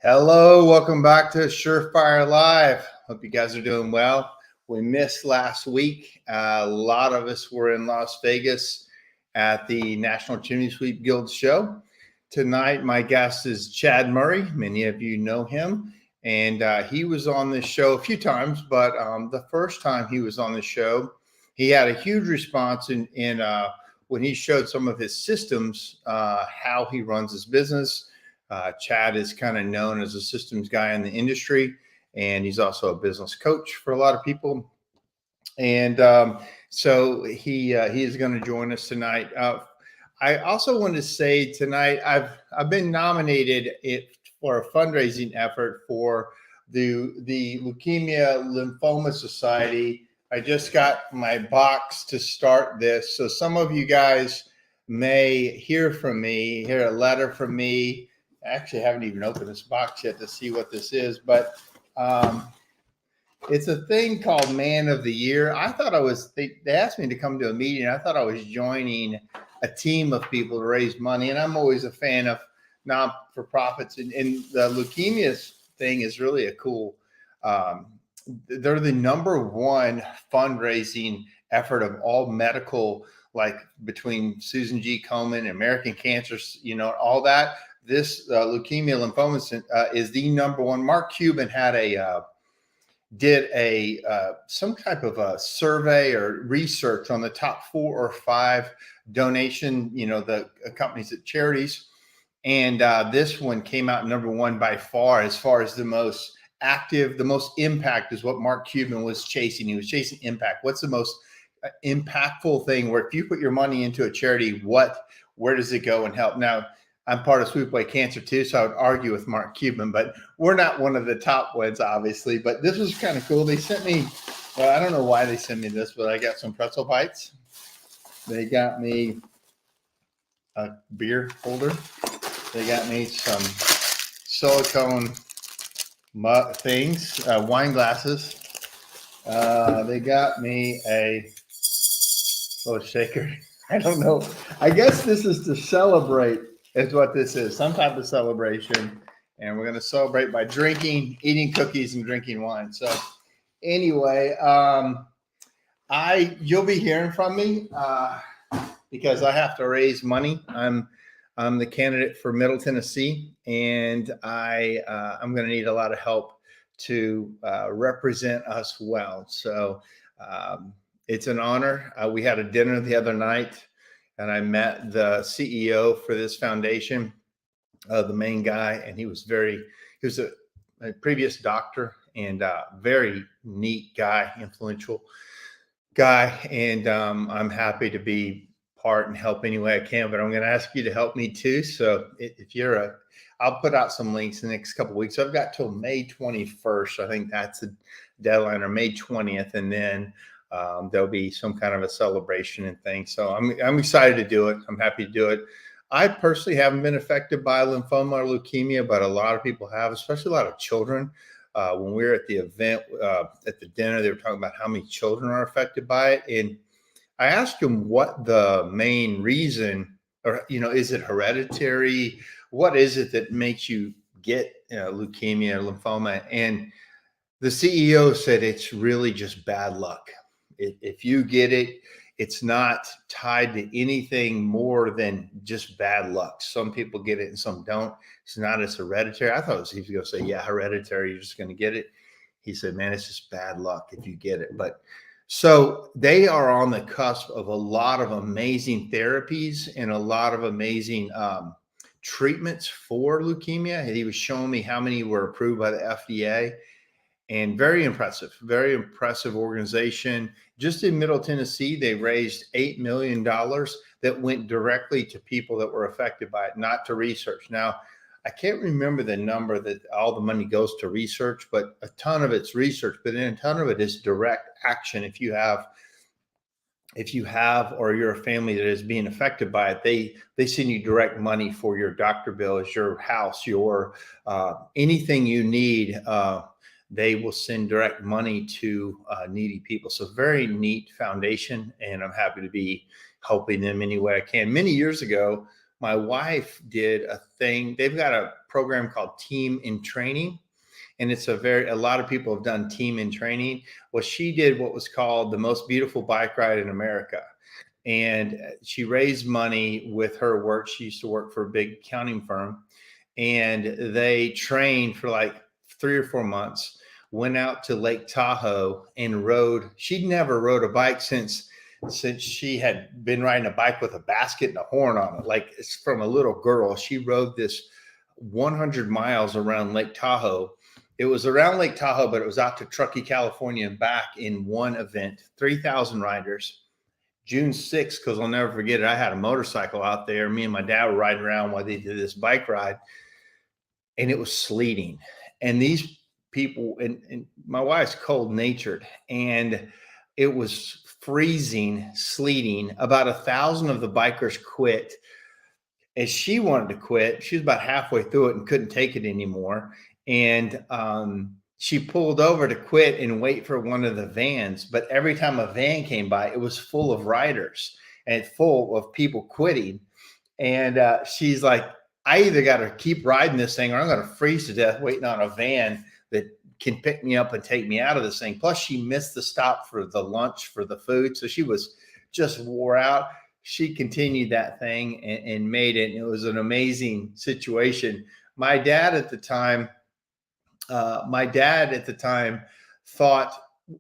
Hello, welcome back to SureFire Live. Hope you guys are doing well. We missed last week. A lot of us were in Las Vegas at the National Chimney Sweep Guild show. Tonight, my guest is Chad Murray. Many of you know him, and he was on this show a few times. But the first time he was on the show, he had a huge response in when he showed some of his systems, how he runs his business. Chad is kind of known as a systems guy in the industry, and he's also a business coach for a lot of people. And so he is going to join us tonight. I also want to say tonight I've been nominated for a fundraising effort for the Leukemia Lymphoma Society. I just got my box to start this, so some of you guys may hear a letter from me. I actually haven't even opened this box yet to see what this is, but it's a thing called Man of the Year. I thought they asked me to come to a meeting. I thought I was joining a team of people to raise money, and I'm always a fan of non-for-profits. And the leukemia thing is really a cool, they're the number one fundraising effort of all medical, like between Susan G. Komen and American Cancer, all that. This leukemia lymphoma is the number one. Mark Cuban had did some type of a survey or research on the top 4 or 5 donation, the companies at charities. And this one came out number one by far as the most active, the most impact is what Mark Cuban was chasing. He was chasing impact. What's the most impactful thing where if you put your money into a charity, where does it go and help? Now, I'm part of Sweep Away Cancer too, so I would argue with Mark Cuban, but we're not one of the top ones, obviously. But this was kind of cool. They sent me, well, I don't know why they sent me this, but I got some pretzel bites. They got me a beer holder. They got me some silicone things, wine glasses. They got me a little shaker. I don't know. I guess this is to celebrate. Is what this is, some type of celebration, and we're going to celebrate by eating cookies and drinking wine. So anyway, you'll be hearing from me because I have to raise money. I'm the candidate for Middle Tennessee, and I'm going to need a lot of help to represent us well. So it's an honor. We had a dinner the other night, and I met the CEO for this foundation, the main guy, and he was a previous doctor and very neat guy, influential guy. And I'm happy to be part and help any way I can, but I'm going to ask you to help me too. So if I'll put out some links in the next couple of weeks. I've got till May 21st. I think that's the deadline, or May 20th. And then there'll be some kind of a celebration and thing. So I'm excited to do it. I'm happy to do it. I personally haven't been affected by lymphoma or leukemia, but a lot of people have, especially a lot of children. When we were at the event, at the dinner, they were talking about how many children are affected by it. And I asked them what the main reason, or, is it hereditary? What is it that makes you get leukemia or lymphoma? And the CEO said it's really just bad luck. If you get it, it's not tied to anything more than just bad luck. Some people get it and some don't. It's not as hereditary. I thought he was going to say, yeah, hereditary, you're just going to get it. He said, man, it's just bad luck if you get it. But so they are on the cusp of a lot of amazing therapies and a lot of amazing treatments for leukemia. And he was showing me how many were approved by the FDA. And very impressive organization. Just in Middle Tennessee, they raised $8 million that went directly to people that were affected by it, not to research. Now, I can't remember the number that all the money goes to research, but a ton of it's research, but then a ton of it is direct action. If you have or you're a family that is being affected by it, they send you direct money for your doctor bills, your house, your anything you need. They will send direct money to needy people. So very neat foundation, and I'm happy to be helping them any way I can. Many years ago, my wife did a thing. They've got a program called Team in Training. And it's a lot of people have done Team in Training. Well, she did what was called the most beautiful bike ride in America. And she raised money with her work. She used to work for a big accounting firm, and they trained for like 3 or 4 months, went out to Lake Tahoe and rode. She'd never rode a bike since she had been riding a bike with a basket and a horn on it. Like, it's from a little girl. She rode this 100 miles around Lake Tahoe. It was around Lake Tahoe, but it was out to Truckee, California and back in one event, 3,000 riders. June 6th, because I'll never forget it. I had a motorcycle out there. Me and my dad were riding around while they did this bike ride, and it was sleeting. And these people, and my wife's cold natured, and it was freezing, sleeting. About 1,000 of the bikers quit. As she wanted to quit, she was about halfway through it and couldn't take it anymore. And she pulled over to quit and wait for one of the vans. But every time a van came by, it was full of riders and full of people quitting. And she's like, I either got to keep riding this thing or I'm going to freeze to death waiting on a van that can pick me up and take me out of this thing. Plus, she missed the stop for the lunch for the food. So she was just wore out. She continued that thing and made it. And it was an amazing situation. My dad at the time thought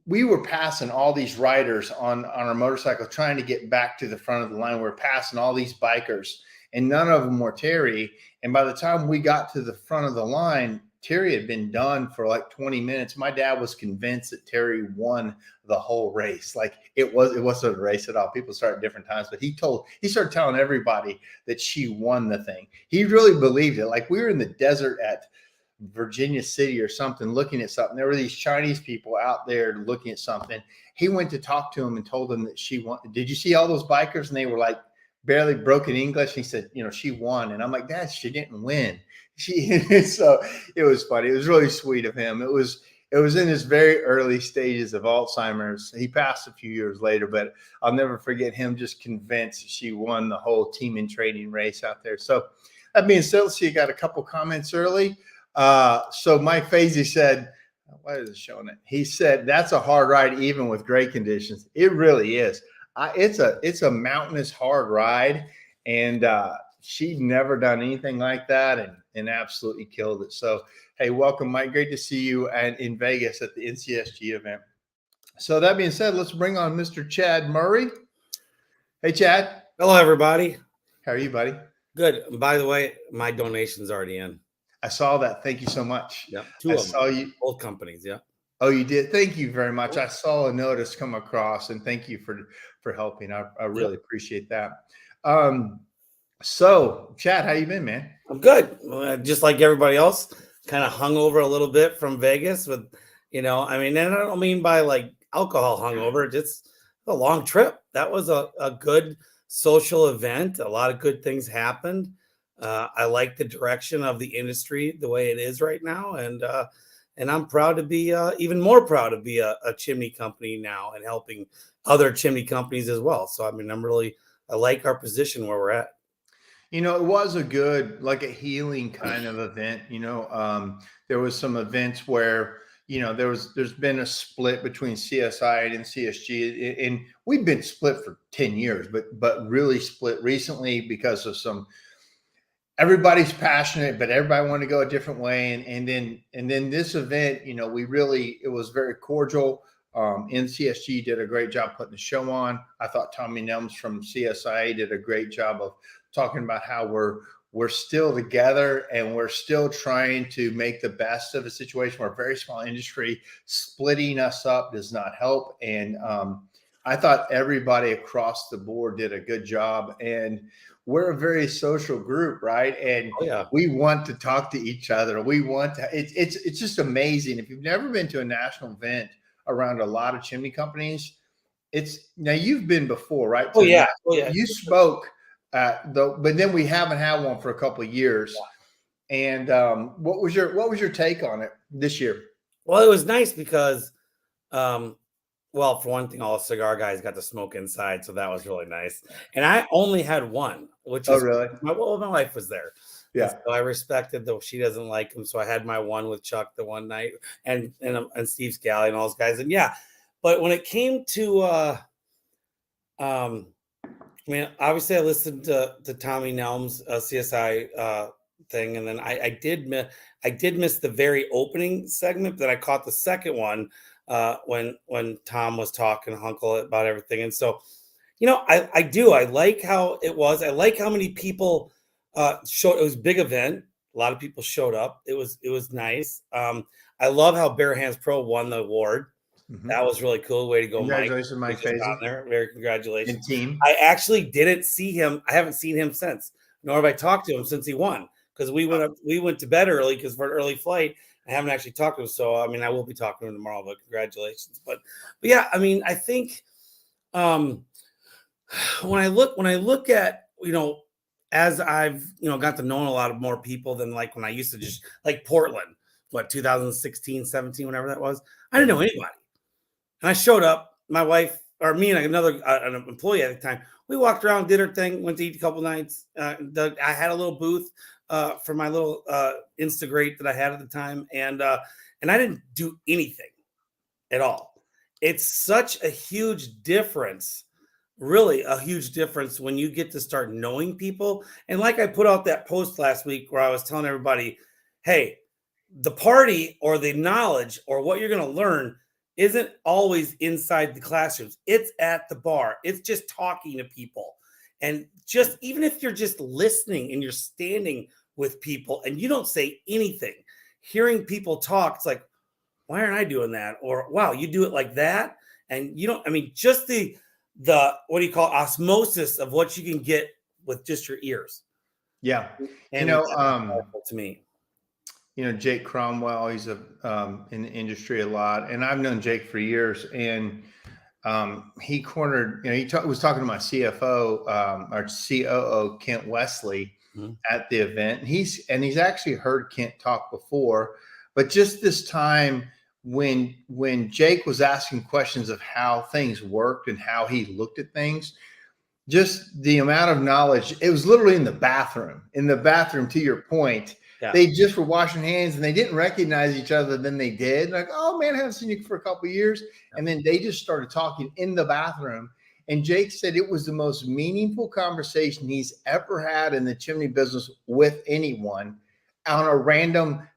we were passing all these riders on our motorcycle trying to get back to the front of the line. We're passing all these bikers and none of them were Terry. And by the time we got to the front of the line, Terry had been done for like 20 minutes. My dad was convinced that Terry won the whole race. Like, it wasn't a race at all. People start at different times, but he started telling everybody that she won the thing. He really believed it. Like, we were in the desert at Virginia City or something, looking at something. There were these Chinese people out there looking at something. He went to talk to them and told them that she won. Did you see all those bikers? And they were like barely broken English. And he said, she won. And I'm like, Dad, she didn't win. So it was funny. It was really sweet of him. It was in his very early stages of Alzheimer's. He passed a few years later, but I'll never forget him just convinced she won the whole Team in Training race out there. So that being said, let's see, I got a couple comments early. So Mike Fazy said, why is it showing it? He said, that's a hard ride, even with great conditions. It really is. It's a mountainous, hard ride. And she'd never done anything like that and absolutely killed it. So, hey, welcome, Mike. Great to see you in Vegas at the NCSG event. So that being said, let's bring on Mr. Chad Murray. Hey, Chad. Hello, everybody. How are you, buddy? Good. By the way, my donation's already in. I saw that. Thank you so much. Yeah, I saw you. Both companies. Yeah. Oh, you did. Thank you very much. I saw a notice come across, and thank you for helping. I really appreciate that. So, Chad, how you been, man? I'm good. Just like everybody else, kind of hungover a little bit from Vegas with, and I don't mean by like alcohol hungover, just a long trip. That was a good social event. A lot of good things happened. I like the direction of the industry, the way it is right now. And I'm proud to be, even more proud to be a chimney company now and helping other chimney companies as well. So, I like our position where we're at. It was a good, like a healing kind of event. There was some events where, there's been a split between CSI and CSG, and we've been split for 10 years, but really split recently because of everybody's passionate, but everybody wanted to go a different way. And then this event, it was very cordial. NCSG did a great job putting the show on. I thought Tommy Nelms from CSI did a great job of talking about how we're still together and we're still trying to make the best of a situation. We're a very small industry. Splitting us up does not help. And I thought everybody across the board did a good job. And we're a very social group, right? And we want to talk to each other. We want to, it's just amazing. If you've never been to a national event around a lot of chimney companies, now you've been before, right? Oh, yeah. You spoke, but then we haven't had one for a couple of years. Yeah. And what was your take on it this year? Well, it was nice because, for one thing, all the cigar guys got to smoke inside, so that was really nice. And I only had one, which is really? my wife was there. Yeah. So I respected though she doesn't like him. So I had my one with Chuck the one night and Steve Scally and all those guys. And yeah, but when it came to I mean, obviously I listened to Tommy Nelm's CSI thing, and then I did miss the very opening segment, but I caught the second one when Tom was talking to Hunkle about everything. And so, I like how it was. I like how many people showed. It was a big event. A lot of people showed up. It was nice. I love how Bare Hands Pro won the award. Mhm. That was really cool. Way to go, Mike. Congratulations, Mike He's just Fazy. on there. Very congratulations. And team. I actually didn't see him. I haven't seen him since, nor have I talked to him since he won, because we went to bed early because for an early flight. I haven't actually talked to him. So I mean, I will be talking to him tomorrow, but congratulations. But yeah, I mean, I think when I look at, as I've, got to know a lot of more people than like when I used to just like Portland, 2016, 17, whenever that was, I didn't know anybody. And I showed up, my wife, or me and another an employee at the time, we walked around, did our thing, went to eat a couple nights. I had a little booth for my little Instagrate that I had at the time. And I didn't do anything at all. It's such a huge difference, really a huge difference when you get to start knowing people. And like I put out that post last week where I was telling everybody, hey, the party or the knowledge or what you're going to learn isn't always inside the classrooms. It's at the bar. It's just talking to people. And just even if you're just listening and you're standing with people and you don't say anything, hearing people talk, it's like, why aren't I doing that? Or, wow, you do it like that. And just the what do you call osmosis of what you can get with just your ears. Yeah. And to me. Jake Cromwell, he's in the industry a lot, and I've known Jake for years. And he cornered, was talking to my CFO, our COO, Kent Wesley, at the event. And he's actually heard Kent talk before, but just this time when Jake was asking questions of how things worked and how he looked at things, just the amount of knowledge, it was literally in the bathroom, to your point. Yeah. They just were washing hands and they didn't recognize each other. Then they did, like, oh man, I haven't seen you for a couple of years. Yeah. And then they just started talking in the bathroom. And Jake said it was the most meaningful conversation he's ever had in the chimney business with anyone on a random,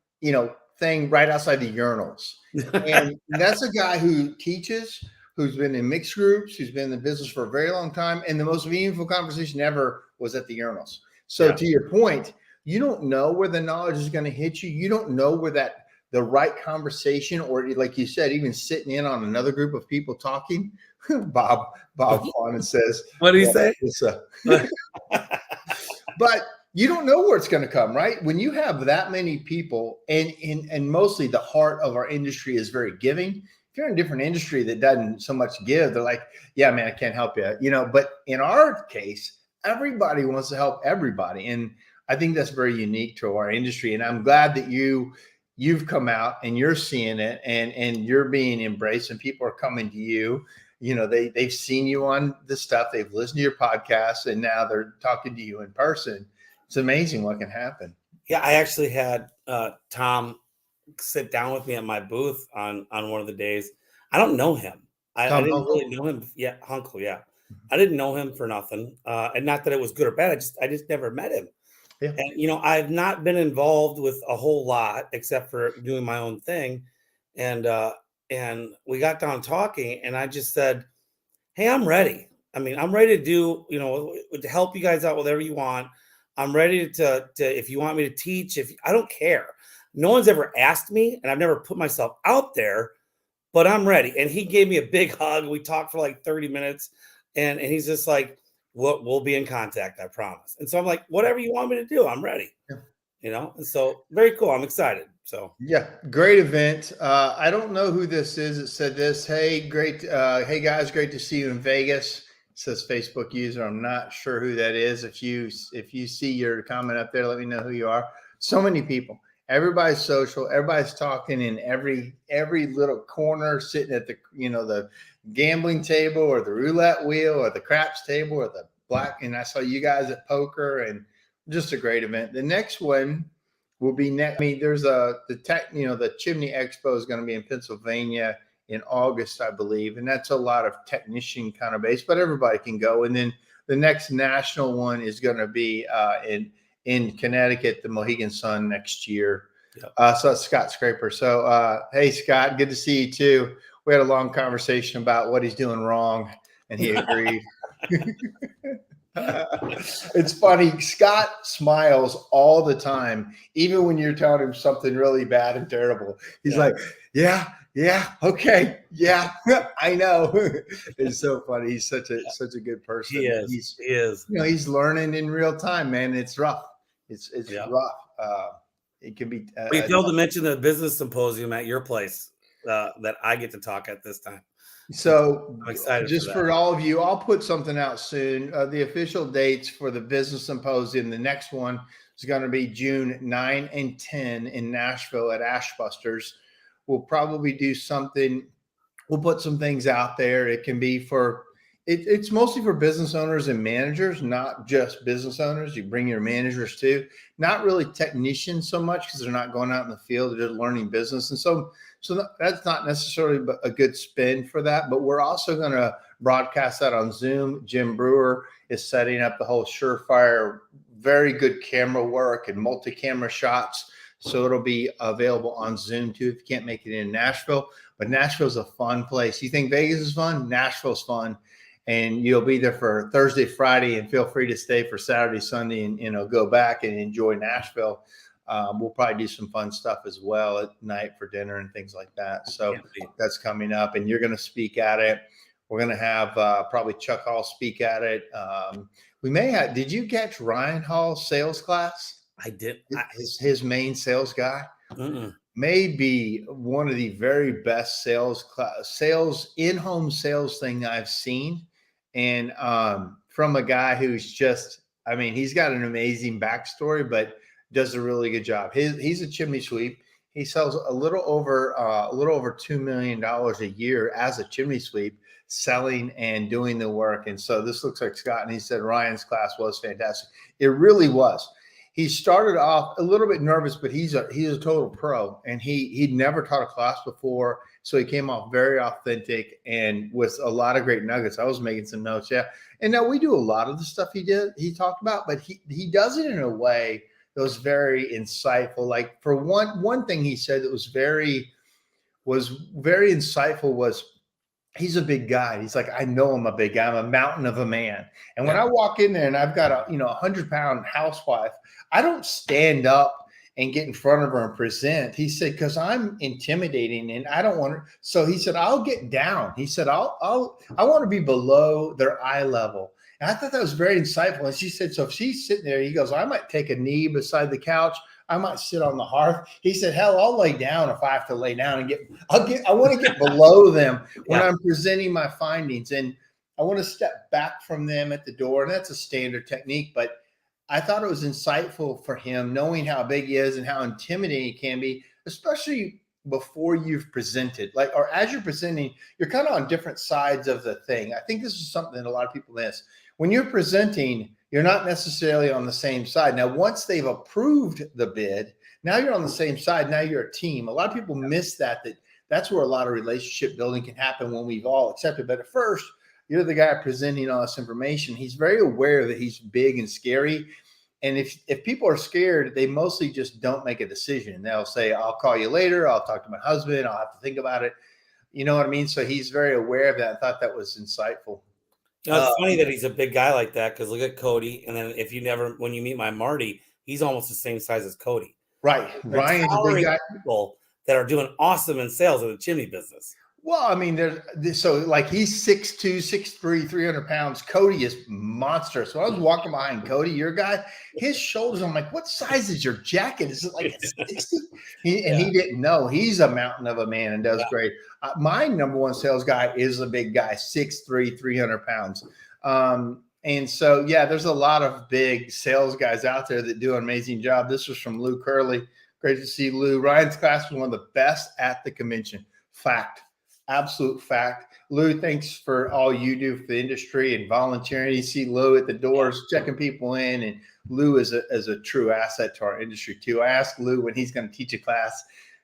thing right outside the urinals. And that's a guy who teaches, who's been in mixed groups, who's been in the business for a very long time. And the most meaningful conversation ever was at the urinals. So to your point, you don't know where the knowledge is going to hit you. You don't know where the right conversation, or like you said, even sitting in on another group of people talking. Bob Quannon says, what do you say? But you don't know where it's going to come, right? When you have that many people, and mostly the heart of our industry is very giving. If you're in a different industry that doesn't so much give, they're like, yeah, man, I can't help you. But in our case, everybody wants to help everybody. And I think that's very unique to our industry. And I'm glad that you've come out and you're seeing it and you're being embraced and people are coming to you. They've seen you on the stuff, they've listened to your podcast, and now they're talking to you in person. It's amazing what can happen. Yeah, I actually had Tom sit down with me at my booth on one of the days. I don't know him. I didn't really know him. Yeah, Hunkle. Yeah, I didn't know him for nothing. And not that it was good or bad. I just never met him. Yeah. And I've not been involved with a whole lot except for doing my own thing. And we got down talking, and I just said, "Hey, I'm ready. I'm ready to do, to help you guys out with whatever you want. I'm ready to if you want me to teach, I don't care. No one's ever asked me, and I've never put myself out there, but I'm ready." And he gave me a big hug. We talked for like 30 minutes, and he's just like, we'll be in contact, I promise. And so I'm like, whatever you want me to do, I'm ready. Yeah. And so very cool. I'm excited. So yeah, great event. I don't know who this is. It said this. Hey, great. Hey guys, great to see you in Vegas. It says Facebook user. I'm not sure who that is. If you see your comment up there, let me know who you are. So many people. Everybody's social. Everybody's talking in every little corner, sitting at the the gambling table or the roulette wheel or the craps table or the black. And I saw you guys at poker, and just a great event. The next one will be next. I mean, there's the Chimney Expo is going to be in Pennsylvania in August, I believe, and that's a lot of technician kind of base, but everybody can go. And then the next national one is going to be in Connecticut, the Mohegan Sun next year. Yep. So that's Scott Scraper. So hey, Scott, good to see you too. We had a long conversation about what he's doing wrong, and he agreed. It's funny. Scott smiles all the time, even when you're telling him something really bad and terrible. He's like, yeah, okay, yeah, I know. It's so funny. He's such a good person. He is. He's learning in real time, man. It's rough. It's rough. It can be. We failed to mention the business symposium at your place that I get to talk at this time. So I'm excited just for all of you, I'll put something out soon. The official dates for the business symposium. The next one is going to be June 9 and 10 in Nashville at Ashbusters. We'll probably do something. We'll put some things out there. It can be it's mostly for business owners and managers, not just business owners. You bring your managers too, not really technicians so much because they're not going out in the field. They're just learning business. And so that's not necessarily a good spin for that, but we're also going to broadcast that on Zoom. Jim Brewer is setting up the whole SureFire, very good camera work and multi-camera shots. So it'll be available on Zoom too if you can't make it in Nashville. But Nashville's a fun place. You think Vegas is fun? Nashville's fun. And you'll be there for Thursday, Friday, and feel free to stay for Saturday, Sunday, and go back and enjoy Nashville. We'll probably do some fun stuff as well at night for dinner and things like that. So that's coming up, and you're going to speak at it. We're going to have probably Chuck Hall speak at it. We may have. Did you catch Ryan Hall's sales class? I did. His main sales guy. Maybe one of the very best in-home sales thing I've seen. And from a guy who's just, I mean, he's got an amazing backstory, but does a really good job. He's a chimney sweep. He sells a little over $2 million a year as a chimney sweep, selling and doing the work. And so this looks like Scott. And he said Ryan's class was fantastic. It really was. He started off a little bit nervous, but he's a total pro, and he'd never taught a class before. So he came off very authentic and with a lot of great nuggets. I was making some notes. Yeah. And now we do a lot of the stuff he talked about, but he does it in a way that was very insightful. Like for one thing he said that was very insightful was he's a big guy. He's like, I know I'm a big guy. I'm a mountain of a man. And when I walk in there and I've got a 100-pound housewife, I don't stand up and get in front of her and present. He said, because I'm intimidating and I don't want to. So he said, I'll get down. He said, I want to be below their eye level. And I thought that was very insightful. And she said, so if she's sitting there, he goes, I might take a knee beside the couch. I might sit on the hearth. He said, hell, I'll lay down if I have to lay down and I want to get below them when I'm presenting my findings. And I want to step back from them at the door. And that's a standard technique, but I thought it was insightful for him, knowing how big he is and how intimidating he can be, especially before you've presented, or as you're presenting, you're kind of on different sides of the thing. I think this is something that a lot of people miss. When you're presenting, you're not necessarily on the same side. Now, once they've approved the bid, now you're on the same side. Now you're a team. A lot of people miss that's where a lot of relationship building can happen when we've all accepted. But at first, you're the guy presenting all this information. He's very aware that he's big and scary. And if people are scared, they mostly just don't make a decision. They'll say, I'll call you later. I'll talk to my husband. I'll have to think about it. You know what I mean? So he's very aware of that. I thought that was insightful. It's funny that he's a big guy like that, because look at Cody. And then when you meet my Marty, he's almost the same size as Cody. Right. Ryan's a big guy. People that are doing awesome in sales in the chimney business. Well, I mean, so like he's 6'2", 6'3", 300 pounds. Cody is monstrous. So I was walking behind Cody, your guy, his shoulders, I'm like, what size is your jacket? Is it like a 60? He didn't know. He's a mountain of a man and does great. My number one sales guy is a big guy, 6'3", 300 pounds. And so, yeah, there's a lot of big sales guys out there that do an amazing job. This was from Lou Curley. Great to see Lou. Ryan's class was one of the best at the convention. Fact. Absolute fact. Lou, thanks for all you do for the industry and volunteering. You see Lou at the doors checking people in and Lou is a true asset to our industry too. I asked Lou when he's going to teach a class,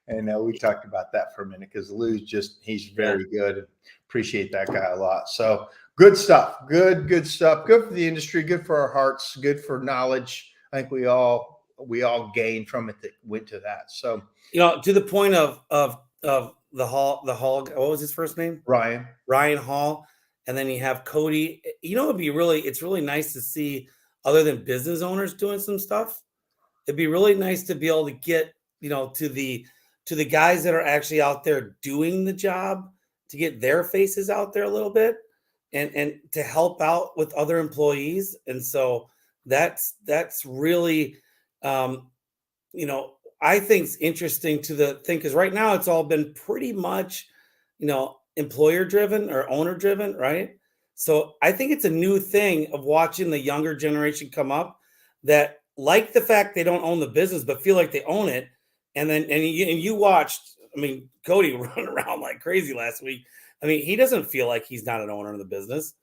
and we talked about that for a minute because Lou's he's very good. Appreciate that guy a lot. So good stuff. Good stuff. Good for the industry. Good for our hearts. Good for knowledge. I think we all gained from it that went to that. So to the point of the Hall. What was his first name? Ryan Hall. And then you have Cody. It's really nice to see other than business owners doing some stuff. It'd be really nice to be able to get, to the guys that are actually out there doing the job, to get their faces out there a little bit and to help out with other employees. And so that's really, I think it's interesting to the thing, because right now it's all been pretty much, employer driven or owner driven, right? So I think it's a new thing of watching the younger generation come up that like the fact they don't own the business, but feel like they own it. And you watched, Cody run around like crazy last week. He doesn't feel like he's not an owner of the business.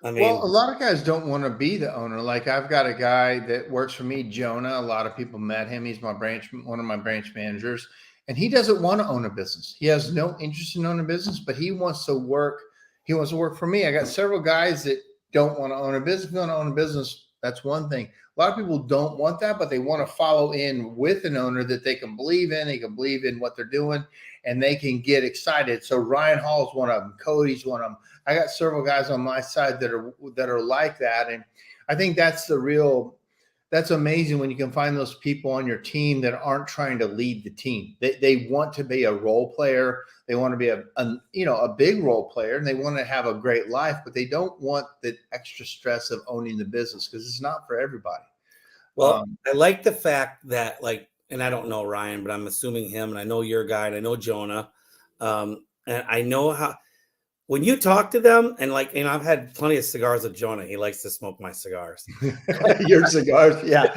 Well, a lot of guys don't want to be the owner. Like I've got a guy that works for me, Jonah. A lot of people met him. He's one of my branch managers, and he doesn't want to own a business. He has no interest in owning a business, but he wants to work. He wants to work for me. I got several guys that don't want to own a business. If you want to own a business, that's one thing. A lot of people don't want that, but they want to follow in with an owner that they can believe in. They can believe in what they're doing, and they can get excited. So Ryan Hall is one of them. Cody's one of them. I got several guys on my side that are like that. And I think that's amazing when you can find those people on your team that aren't trying to lead the team. They want to be a role player. They want to be a big role player, and they want to have a great life, but they don't want the extra stress of owning the business because it's not for everybody. Well, I like the fact that and I don't know Ryan, but I'm assuming him, and I know your guy, and I know Jonah. And I know how, when you talk to them, and I've had plenty of cigars with Jonah. He likes to smoke my cigars. Your cigars, yeah.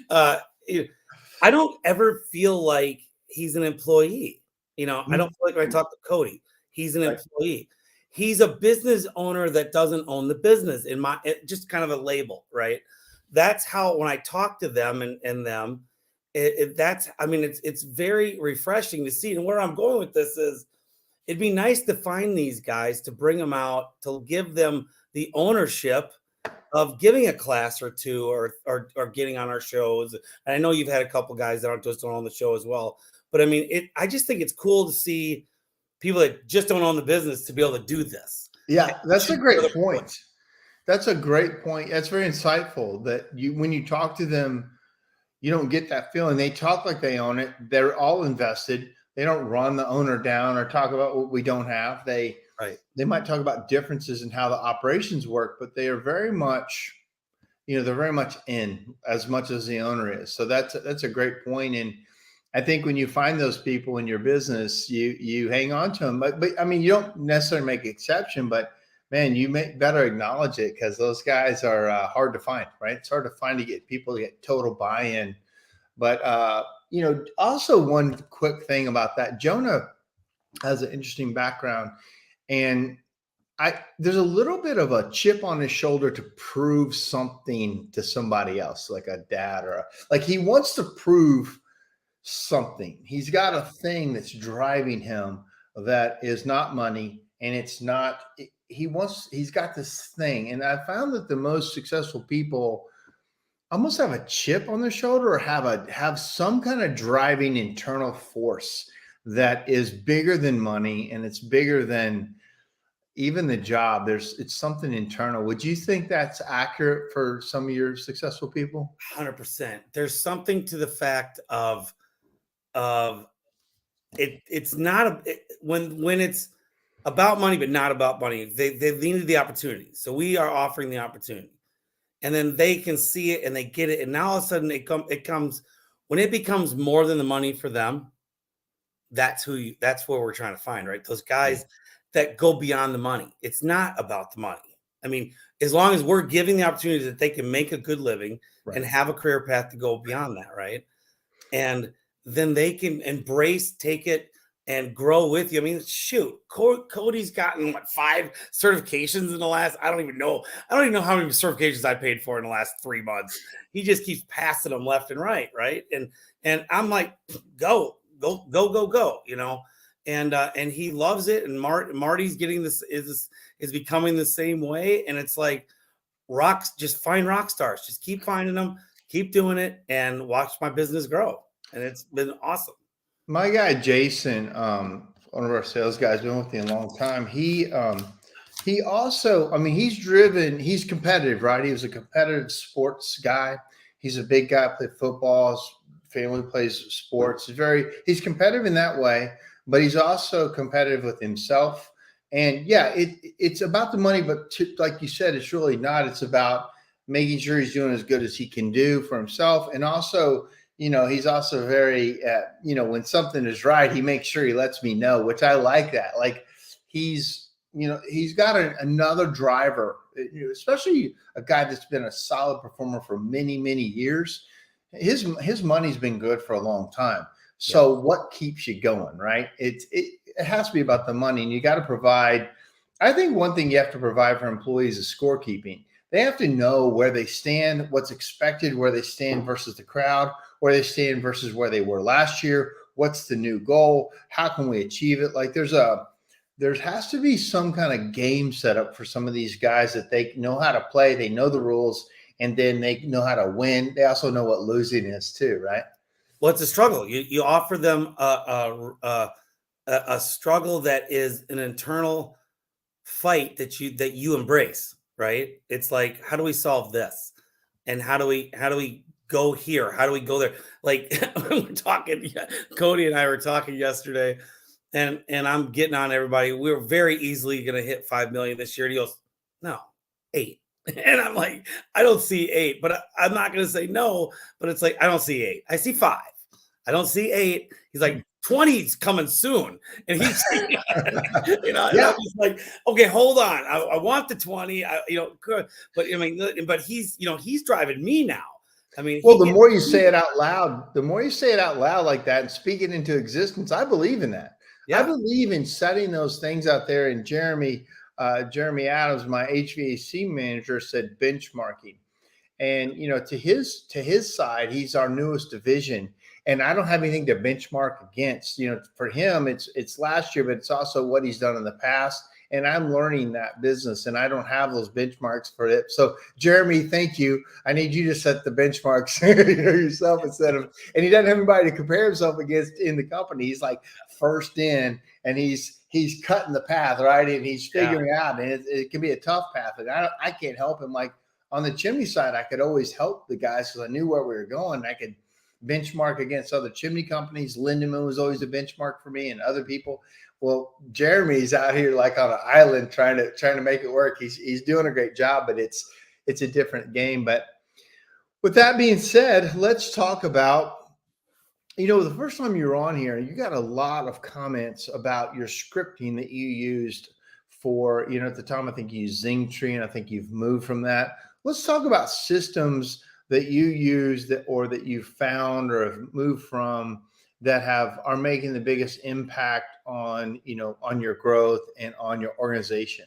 I don't ever feel like he's an employee. I don't feel like when I talk to Cody, he's an employee. He's a business owner that doesn't own the business. Just kind of a label, right? That's how when I talk to them and them, it's very refreshing to see. And where I'm going with this is, it'd be nice to find these guys, to bring them out, to give them the ownership of giving a class or two or getting on our shows. And I know you've had a couple guys that aren't just on the show as well. But I just think it's cool to see people that just don't own the business to be able to do this. Yeah, that's a great point. That's a great point. That's very insightful that when you talk to them, you don't get that feeling. They talk like they own it. They're all invested. They don't run the owner down or talk about what we don't have. They might talk about differences in how the operations work, but they are very much, they're very much in as much as the owner is. So that's a great point. And I think when you find those people in your business, you hang on to them. But you don't necessarily make exception, but man, you better acknowledge it, because those guys are hard to find, right? It's hard to find to get people to get total buy-in. But also one quick thing about that, Jonah has an interesting background, and there's a little bit of a chip on his shoulder to prove something to somebody else, like a dad he wants to prove something. He's got a thing that's driving him that is not money, and it's not. He's got this thing, and I found that the most successful people almost have a chip on their shoulder or have some kind of driving internal force that is bigger than money, and it's bigger than even the job. It's something internal. Would you think that's accurate for some of your successful people? 100%. There's something to the fact of it. It's not when it's about money, but not about money. They needed the opportunity, so we are offering the opportunity. And then they can see it and they get it. And now all of a sudden it comes when it becomes more than the money for them. That's where we're trying to find, right? Those guys that go beyond the money. It's not about the money. As long as we're giving the opportunity that they can make a good living and have a career path to go beyond that, right? And then they can take it and grow with you. I mean, shoot, Cody's gotten what 5 certifications in the last. I don't even know. I don't even know how many certifications I paid for in the last 3 months. He just keeps passing them left and right. And I'm like, go, go, go, go, go. And he loves it. And Marty's getting this is becoming the same way. And it's like just find rock stars. Just keep finding them, keep doing it, and watch my business grow. And it's been awesome. My guy Jason, one of our sales guys, been with me a long time. He also, I mean, he's competitive, right? He was a competitive sports guy. He's a big guy, played football, his family plays sports. He's competitive in that way, but he's also competitive with himself. And yeah, it's about the money, but like you said, it's really not. It's about making sure he's doing as good as he can do for himself. And also, he's also very, when something is right, he makes sure he lets me know, which I like that. Like he's got another driver, especially a guy that's been a solid performer for many, many years. His money's been good for a long time. So what keeps you going, right? It has to be about the money, and you got to provide. I think one thing you have to provide for employees is scorekeeping. They have to know where they stand, what's expected, where they stand versus the crowd, where they stand versus where they were last year. What's the new goal? How can we achieve it? Like there has to be some kind of game set up for some of these guys that they know how to play. They know the rules, and then they know how to win. They also know what losing is too, right? Well, it's a struggle. You offer them a struggle that is an internal fight that you embrace, right? It's like, how do we solve this, and how do we go here? How do we go there? Like we're talking, Cody and I were talking yesterday, and I'm getting on everybody. We were very easily going to hit 5 million this year. And he goes, no, 8. And I'm like, I don't see 8, but I'm not going to say no. But it's like, I don't see 8. I see 5. I don't see 8. He's like, 20's coming soon. And he's, Yeah. and I'm just like, okay, hold on. I want the 20, good. But I mean, but he's driving me now. I mean, well, the more you say it out loud, like that and speak it into existence, I believe in that. Yeah. I believe in setting those things out there. And Jeremy Adams, my HVAC manager, said benchmarking. And to his side, he's our newest division, and I don't have anything to benchmark against. For him, it's last year, but it's also what he's done in the past. And I'm learning that business, and I don't have those benchmarks for it. So, Jeremy, thank you. I need you to set the benchmarks yourself instead of. And he doesn't have anybody to compare himself against in the company. He's like first in, and he's cutting the path, right? And he's figuring out, and it can be a tough path. And I can't help him. Like on the chimney side, I could always help the guys because I knew where we were going. I could benchmark against other chimney companies. Lindemann was always a benchmark for me, and other people. Well, Jeremy's out here like on an island trying to make it work. He's doing a great job, but it's a different game. But with that being said, let's talk about, the first time you were on here, you got a lot of comments about your scripting that you used for, at the time, I think you used Zingtree, and I think you've moved from that. Let's talk about systems that you use that you found or have moved from that are making the biggest impact on your growth and on your organization.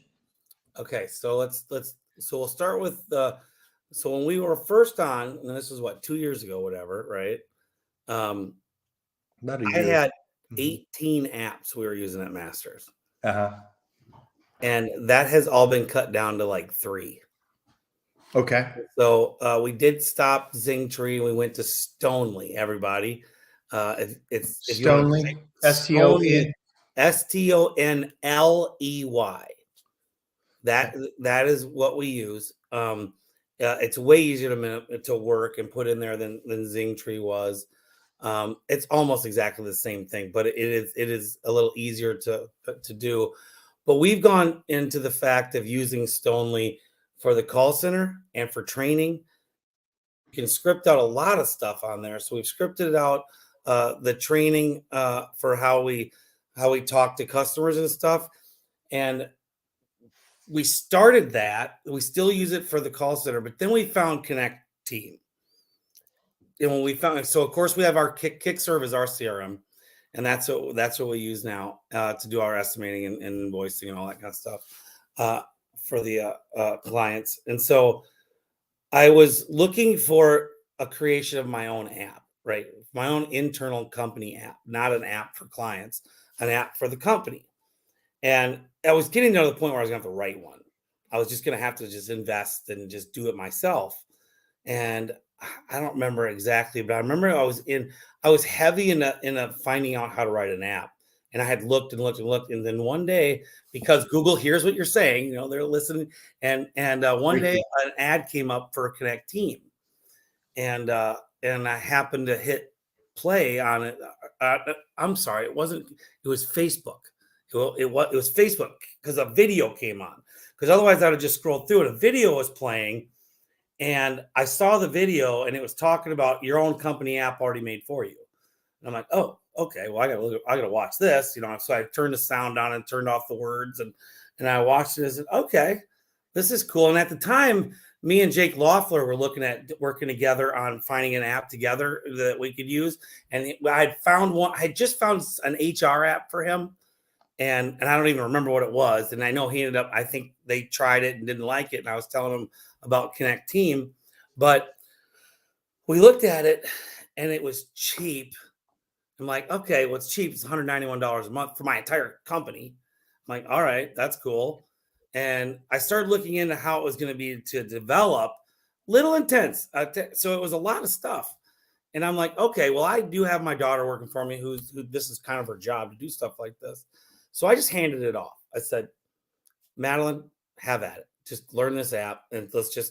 Okay, so we'll start with so when we were first on, and this was 2 years ago, whatever, right? About a I year. had 18 apps we were using at Masters. Uh-huh. And that has all been cut down to like 3. Okay. So we did stop Zingtree. We went to Stonely, everybody. It's Stonely, Stonely. Stonley. That is what we use. It's way easier to work and put in there than Zingtree was. It's almost exactly the same thing, but it is a little easier to do. But we've gone into the fact of using Stonely for the call center and for training. You can script out a lot of stuff on there. So we've scripted out the training for how we talk to customers and stuff. And we started that. We still use it for the call center, but then we found Connect Team. And when we found, so of course we have our Kick Serve as our CRM. and that's what we use now to do our estimating and invoicing and all that kind of stuff for the clients. And so I was looking for a creation of my own app, right? My own internal company app, not an app for clients, an app for the company. And I was getting to the point where I was going to have to write one. I was just going to have to just invest and just do it myself. And I don't remember exactly, but I remember I was heavy in finding out how to write an app. And I had looked and looked and looked. And then one day, because Google hears what you're saying, they're listening. And one day an ad came up for a Connect Team. And I happened to hit play on it. I'm sorry, it was Facebook. It was Facebook because a video came on. Because otherwise I would just scroll through it. A video was playing, and I saw the video, and it was talking about your own company app already made for you. And I'm like, oh, okay. Well, I gotta watch this, So I turned the sound on and turned off the words, and I watched it. And I said, okay, this is cool. And at the time, me and Jake Loeffler were looking at working together on finding an app together that we could use. And I had just found an HR app for him. And I don't even remember what it was. And I know he ended up, I think they tried it and didn't like it. And I was telling him about Connect Team. But we looked at it and it was cheap. I'm like, okay, well, it's cheap. It's $191 a month for my entire company. I'm like, all right, that's cool. And I started looking into how it was going to be to develop. Little intense. So it was a lot of stuff. And I'm like, okay, well, I do have my daughter working for me who this is kind of her job to do stuff like this. So I just handed it off. I said, Madeline, have at it. Just learn this app and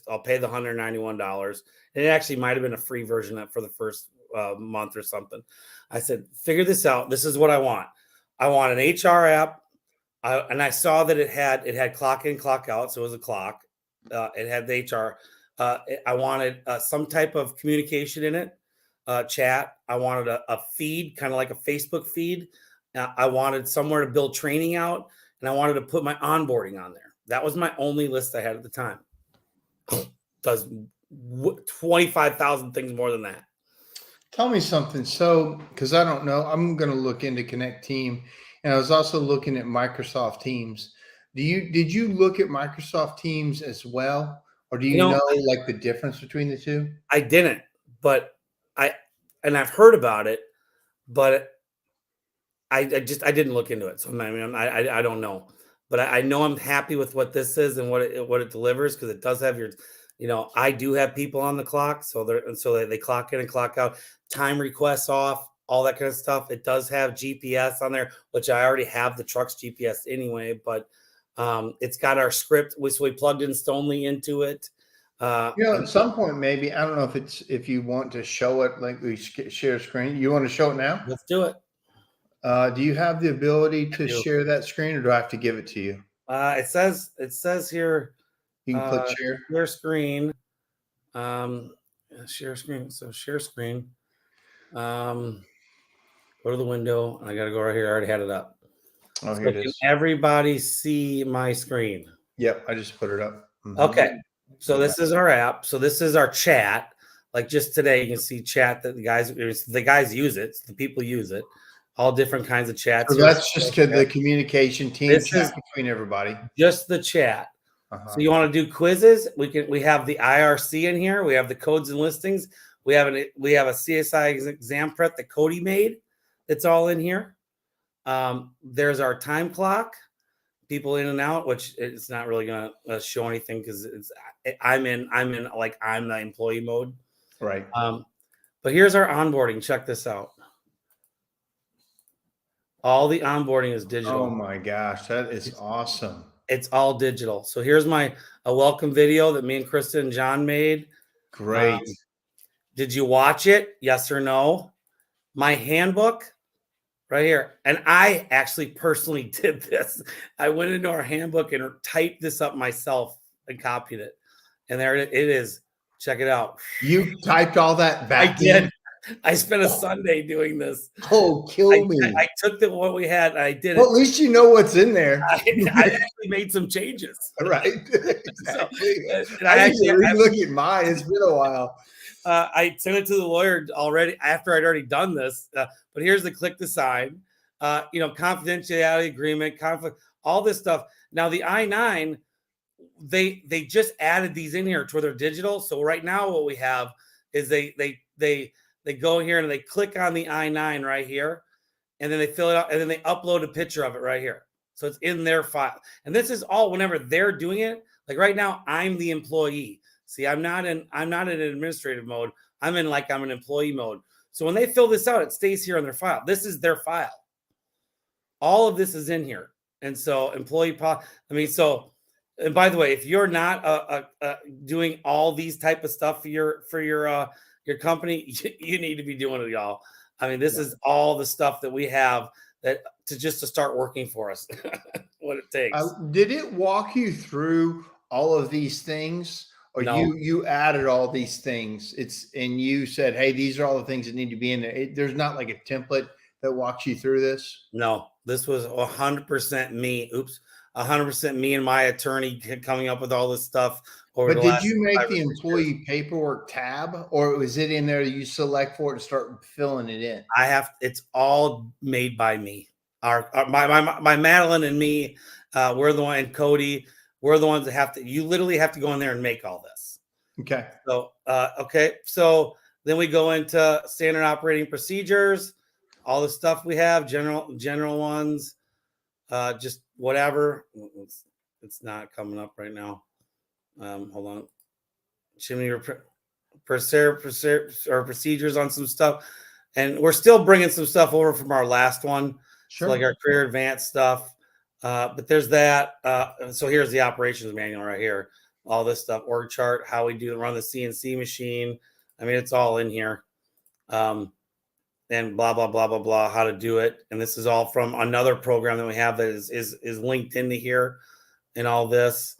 I'll pay the $191. And it actually might've been a free version for the first month or something. I said, figure this out. This is what I want. I want an HR app. And I saw that it had clock in, clock out. So it was a clock. It had the HR. I wanted some type of communication in it, chat. I wanted a feed, kind of like a Facebook feed. I wanted somewhere to build training out, and I wanted to put my onboarding on there. That was my only list I had at the time. Does 25,000 things more than that. Tell me something. So, because I don't know, I'm going to look into Connect Team, and I was also looking at Microsoft Teams. Did you look at Microsoft Teams as well, or do you know like the difference between the two? I didn't, but I've heard about it, but I didn't look into it. So I don't know, but I know I'm happy with what this is and what it delivers, because it does have your, I do have people on the clock, so they clock in and clock out, time requests off, all that kind of stuff. It does have GPS on there, which I already have the truck's GPS anyway, but it's got our script, which we plugged in Stonely into it. At some point, maybe, I don't know if you want to show it, like we share screen. You want to show it now? Let's do it. Do you have the ability to share that screen, or do I have to give it to you? It says here. You can click share. Share screen. Share screen. So share screen. Go to the window. I got to go right here. I already had it up. Oh, so here it is. Can everybody see my screen? Yep, I just put it up. Mm-hmm. Okay. So this is our app. So this is our chat. Like just today, you can see chat that the guys use it. The people use it. All different kinds of chats. So that's just the communication team chat between everybody. Just the chat. So you want to do quizzes? We have the IRC in here. We have the codes and listings. We have a CSI exam prep that Cody made. It's all in here. There's our time clock. People in and out, which it's not really going to show anything because I'm in like I'm the employee mode. Right. But here's our onboarding. Check this out. All the onboarding is digital. Oh my gosh, that is awesome. It's all digital. So here's a welcome video that me and Kristen and John made. Great. Did you watch it? Yes or no? My handbook right here. And I actually personally did this. I went into our handbook and typed this up myself and copied it. And there it is. Check it out. You typed all that back I did. I spent a Sunday doing this. Oh, kill me. I took what we had and I did it. Well, at least you know what's in there. I actually made some changes. Right. Exactly. So, I need to look at mine. It's been a while. I sent it to the lawyer already after I'd already done this. But here's the click to sign. Confidentiality agreement, conflict, all this stuff. Now the I-9, they just added these in here to where they're digital. So right now what we have is they go here and they click on the I-9 right here, and then they fill it out, and then they upload a picture of it right here. So it's in their file. And this is all whenever they're doing it. Like right now, I'm the employee. See, I'm not in administrative mode. I'm an employee mode. So when they fill this out, it stays here on their file. This is their file. All of this is in here. And so and by the way, if you're not doing all these type of stuff for your company, you need to be doing it, y'all. I mean, this is all the stuff that we have that to start working for us. What it takes. Did it walk you through all of these things, or No. you added all these things? And you said, hey, these are all the things that need to be in there. There's not like a template that walks you through this. No, this was 100% me. 100% me and my attorney coming up with all this stuff. But did you make the employee paperwork tab, or was it in there that you select for it to start filling it in? It's all made by me. My Madeline and me, we're the one, and Cody, we're the ones that you literally have to go in there and make all this. Okay. So, So then we go into standard operating procedures, all the stuff we have, general ones, just whatever. It's not coming up right now. Hold on. Chimney procedures on some stuff. And we're still bringing some stuff over from our last one. Sure. So like our career advanced stuff. But there's that. So here's the operations manual right here. All this stuff, org chart, how we run the CNC machine. I mean, it's all in here. And blah, blah, blah, blah, blah, how to do it. And this is all from another program that we have that is linked into here and all this.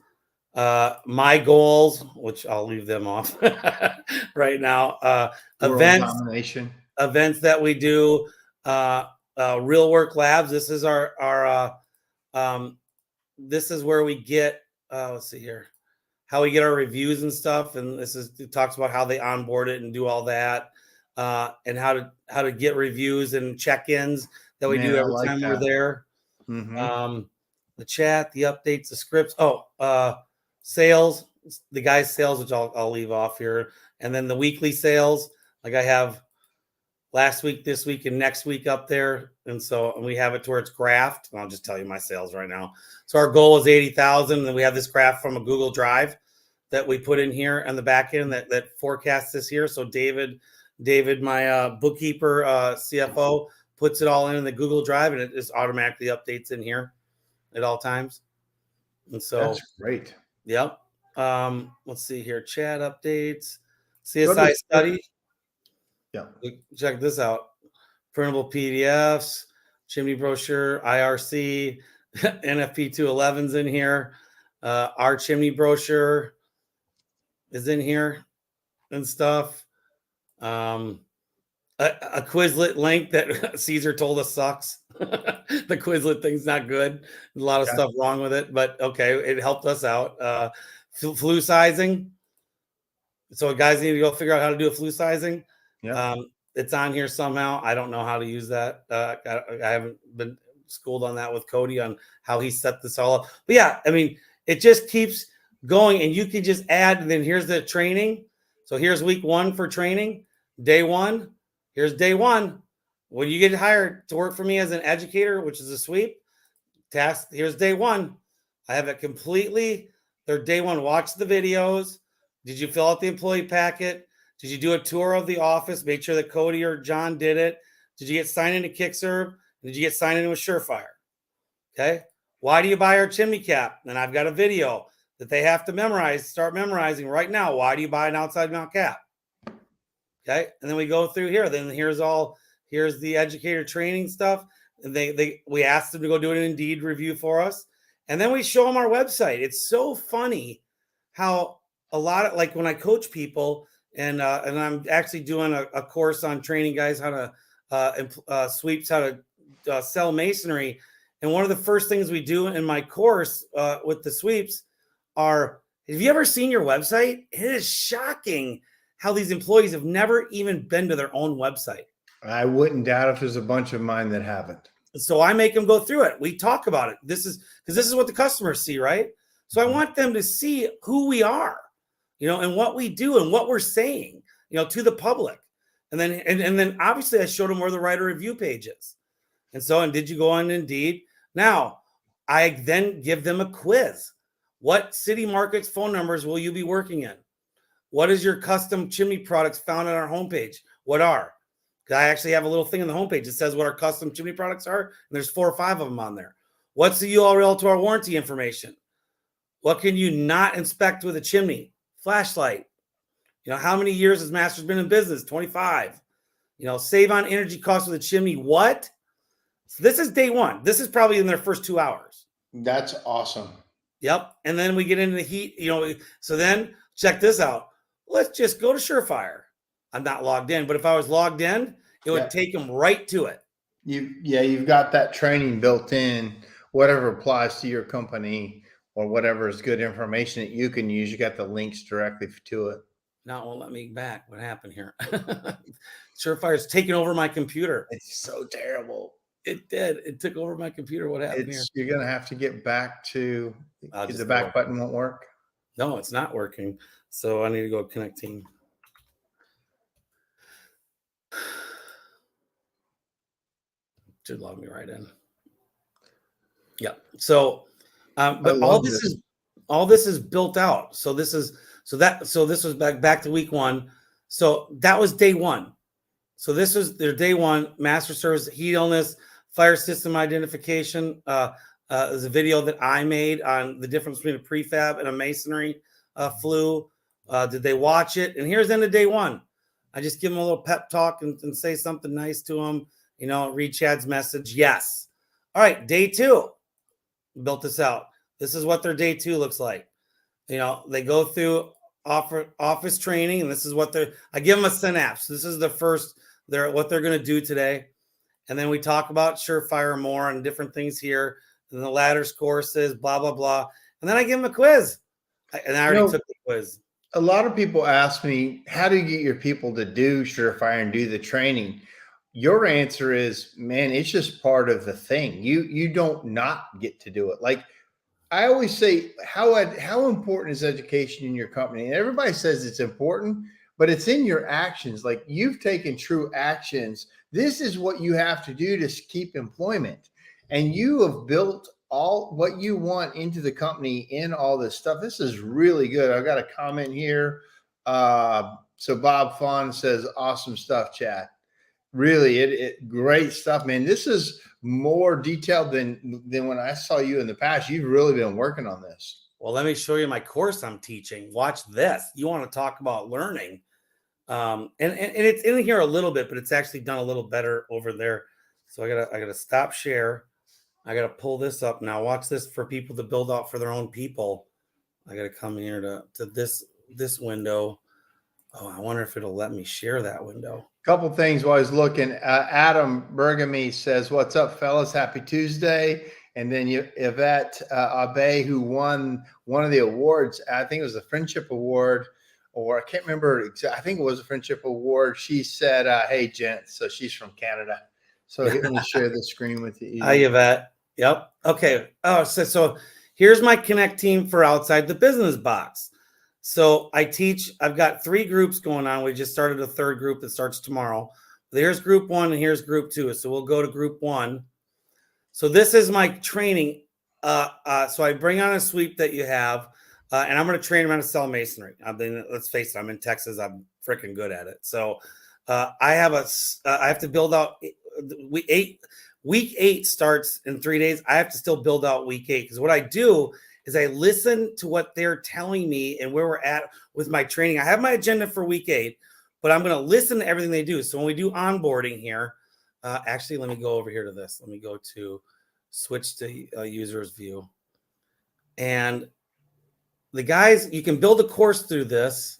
My goals, which I'll leave them off right now. Events that we do, real work labs. This is this is where we get, let's see here, how we get our reviews and stuff. And it talks about how they onboard it and do all that, and how to get reviews and check-ins that we do every time we're there. Mm-hmm. The chat, the updates, the scripts. Sales, the guys' sales, which I'll leave off here. And then the weekly sales, like I have last week, this week, and next week up there. And we have it to where it's graphed. And I'll just tell you my sales right now. So our goal is 80,000. And we have this graph from a Google Drive that we put in here on the back end that forecasts this here. So David, my bookkeeper, CFO, puts it all in the Google Drive, and it just automatically updates in here at all times. And so that's great. Yep. Let's see here. Chat updates, CSI study. Yeah. Check this out. Printable PDFs, chimney brochure, IRC, NFP 211's in here. Our chimney brochure is in here and stuff. A Quizlet link that Caesar told us sucks. The Quizlet thing's not good. There's a lot of stuff wrong with it, but okay, it helped us out. Flu sizing. So guys need to go figure out how to do a flu sizing. Yeah. It's on here somehow. I don't know how to use that. I haven't been schooled on that with Cody on how he set this all up. But yeah, I mean, it just keeps going, and you can just add, and then here's the training. So here's week 1 for training. Day 1. Here's day 1. When you get hired to work for me as an educator, which is a sweep task, here's day 1. I have it completely. Their day 1. Watch the videos. Did you fill out the employee packet? Did you do a tour of the office? Make sure that Cody or John did it. Did you get signed into Kickserve? Did you get signed into with SureFire? Okay. Why do you buy our chimney cap? And I've got a video that they have to memorize. Start memorizing right now. Why do you buy an outside mount cap? Okay. And then we go through here. Then here's the educator training stuff. And we asked them to go do an Indeed review for us. And then we show them our website. It's so funny how a lot of, like, when I coach people, and I'm actually doing a course on training guys how to sweeps, how to sell masonry. And one of the first things we do in my course with the sweeps are, have you ever seen your website? It is shocking how these employees have never even been to their own website. I wouldn't doubt if there's a bunch of mine that haven't. So I make them go through it. We talk about it. This is what the customers see, right? So I want them to see who we are, and what we do and what we're saying, to the public. And then obviously I showed them where the writer review page is. And did you go on Indeed? Now I then give them a quiz. What city markets phone numbers will you be working in? What is your custom chimney products found on our homepage? What are? I actually have a little thing on the homepage that says what our custom chimney products are, and there's 4 or 5 of them on there. What's the URL to our warranty information? What can you not inspect with a chimney? Flashlight. How many years has Masters been in business? 25. Save on energy costs with a chimney. What? So this is day 1. This is probably in their first 2 hours. That's awesome. Yep. And then we get into the heat, so then check this out. Let's just go to SureFire. I'm not logged in, but if I was logged in, it would take them right to it. You've got that training built in, whatever applies to your company or whatever is good information that you can use. You got the links directly to it. Now it won't let me back. What happened here? SureFire's taking over my computer. It's so terrible. It did. It took over my computer. What happened here? You're going to have to get back to the back button won't work. No, it's not working. So I need to go connect team. Should log me right in. Yeah. So, but all this is built out. So this was back to week 1. So that was day 1. So this was their day 1 master service, heat illness, fire system identification. There's a video that I made on the difference between a prefab and a masonry flue. Did they watch it? And here's the end of day 1. I just give them a little pep talk and say something nice to them. Read Chad's message. Yes. All right. Day 2. Built this out. This is what their day 2 looks like. They go through office training, and this is what I give them a synapse. This is the first, what they're going to do today. And then we talk about SureFire more and different things here. And the ladders courses, blah, blah, blah. And then I give them a quiz. And I already took the quiz. A lot of people ask me, how do you get your people to do SureFire and do the training? Your answer is, man, it's just part of the thing. You don't not get to do it. Like I always say, how important is education in your company? And everybody says it's important, but it's in your actions. Like you've taken true actions. This is what you have to do to keep employment. And you have built all what you want into the company in all this stuff. This is really good. I've got a comment here. So Bob Fawn says, awesome stuff, chat. Really, great stuff, man. This is more detailed than when I saw you in the past. You've really been working on this. Well, let me show you my course I'm teaching. Watch this. You want to talk about learning. And it's in here a little bit, but it's actually done a little better over there. So I gotta stop share. I gotta pull this up now. Watch this for people to build out for their own people. I gotta come here to this window. Oh, I wonder if it'll let me share that window. Couple things while I was looking. Adam Bergamy says, "What's up, fellas? Happy Tuesday." And then Yvette Abe, who won one of the awards. I think it was a Friendship Award, or I can't remember. I think it was a Friendship Award. She said, "Hey, gents." So she's from Canada. So let me share the screen with you. Hi, Yvette. Yep. Okay. Oh, so here's my Connect team for outside the business box. So I teach, I've got 3 groups going on. We just started a 3rd group that starts tomorrow. Here's group 1 and here's group 2. So we'll go to group 1. So this is my training. So I bring on a sweep that you have, and I'm going to train them how to sell masonry. Let's face it, I'm in Texas. I'm freaking good at it. So I have to build out week 8 starts in 3 days. I have to still build out week 8, because what I do is I listen to what they're telling me and where we're at with my training. I have my agenda for week 8, but I'm going to listen to everything they do. So when we do onboarding here, actually, let me go over here to this. Let me go to switch to users view. And the guys, you can build a course through this.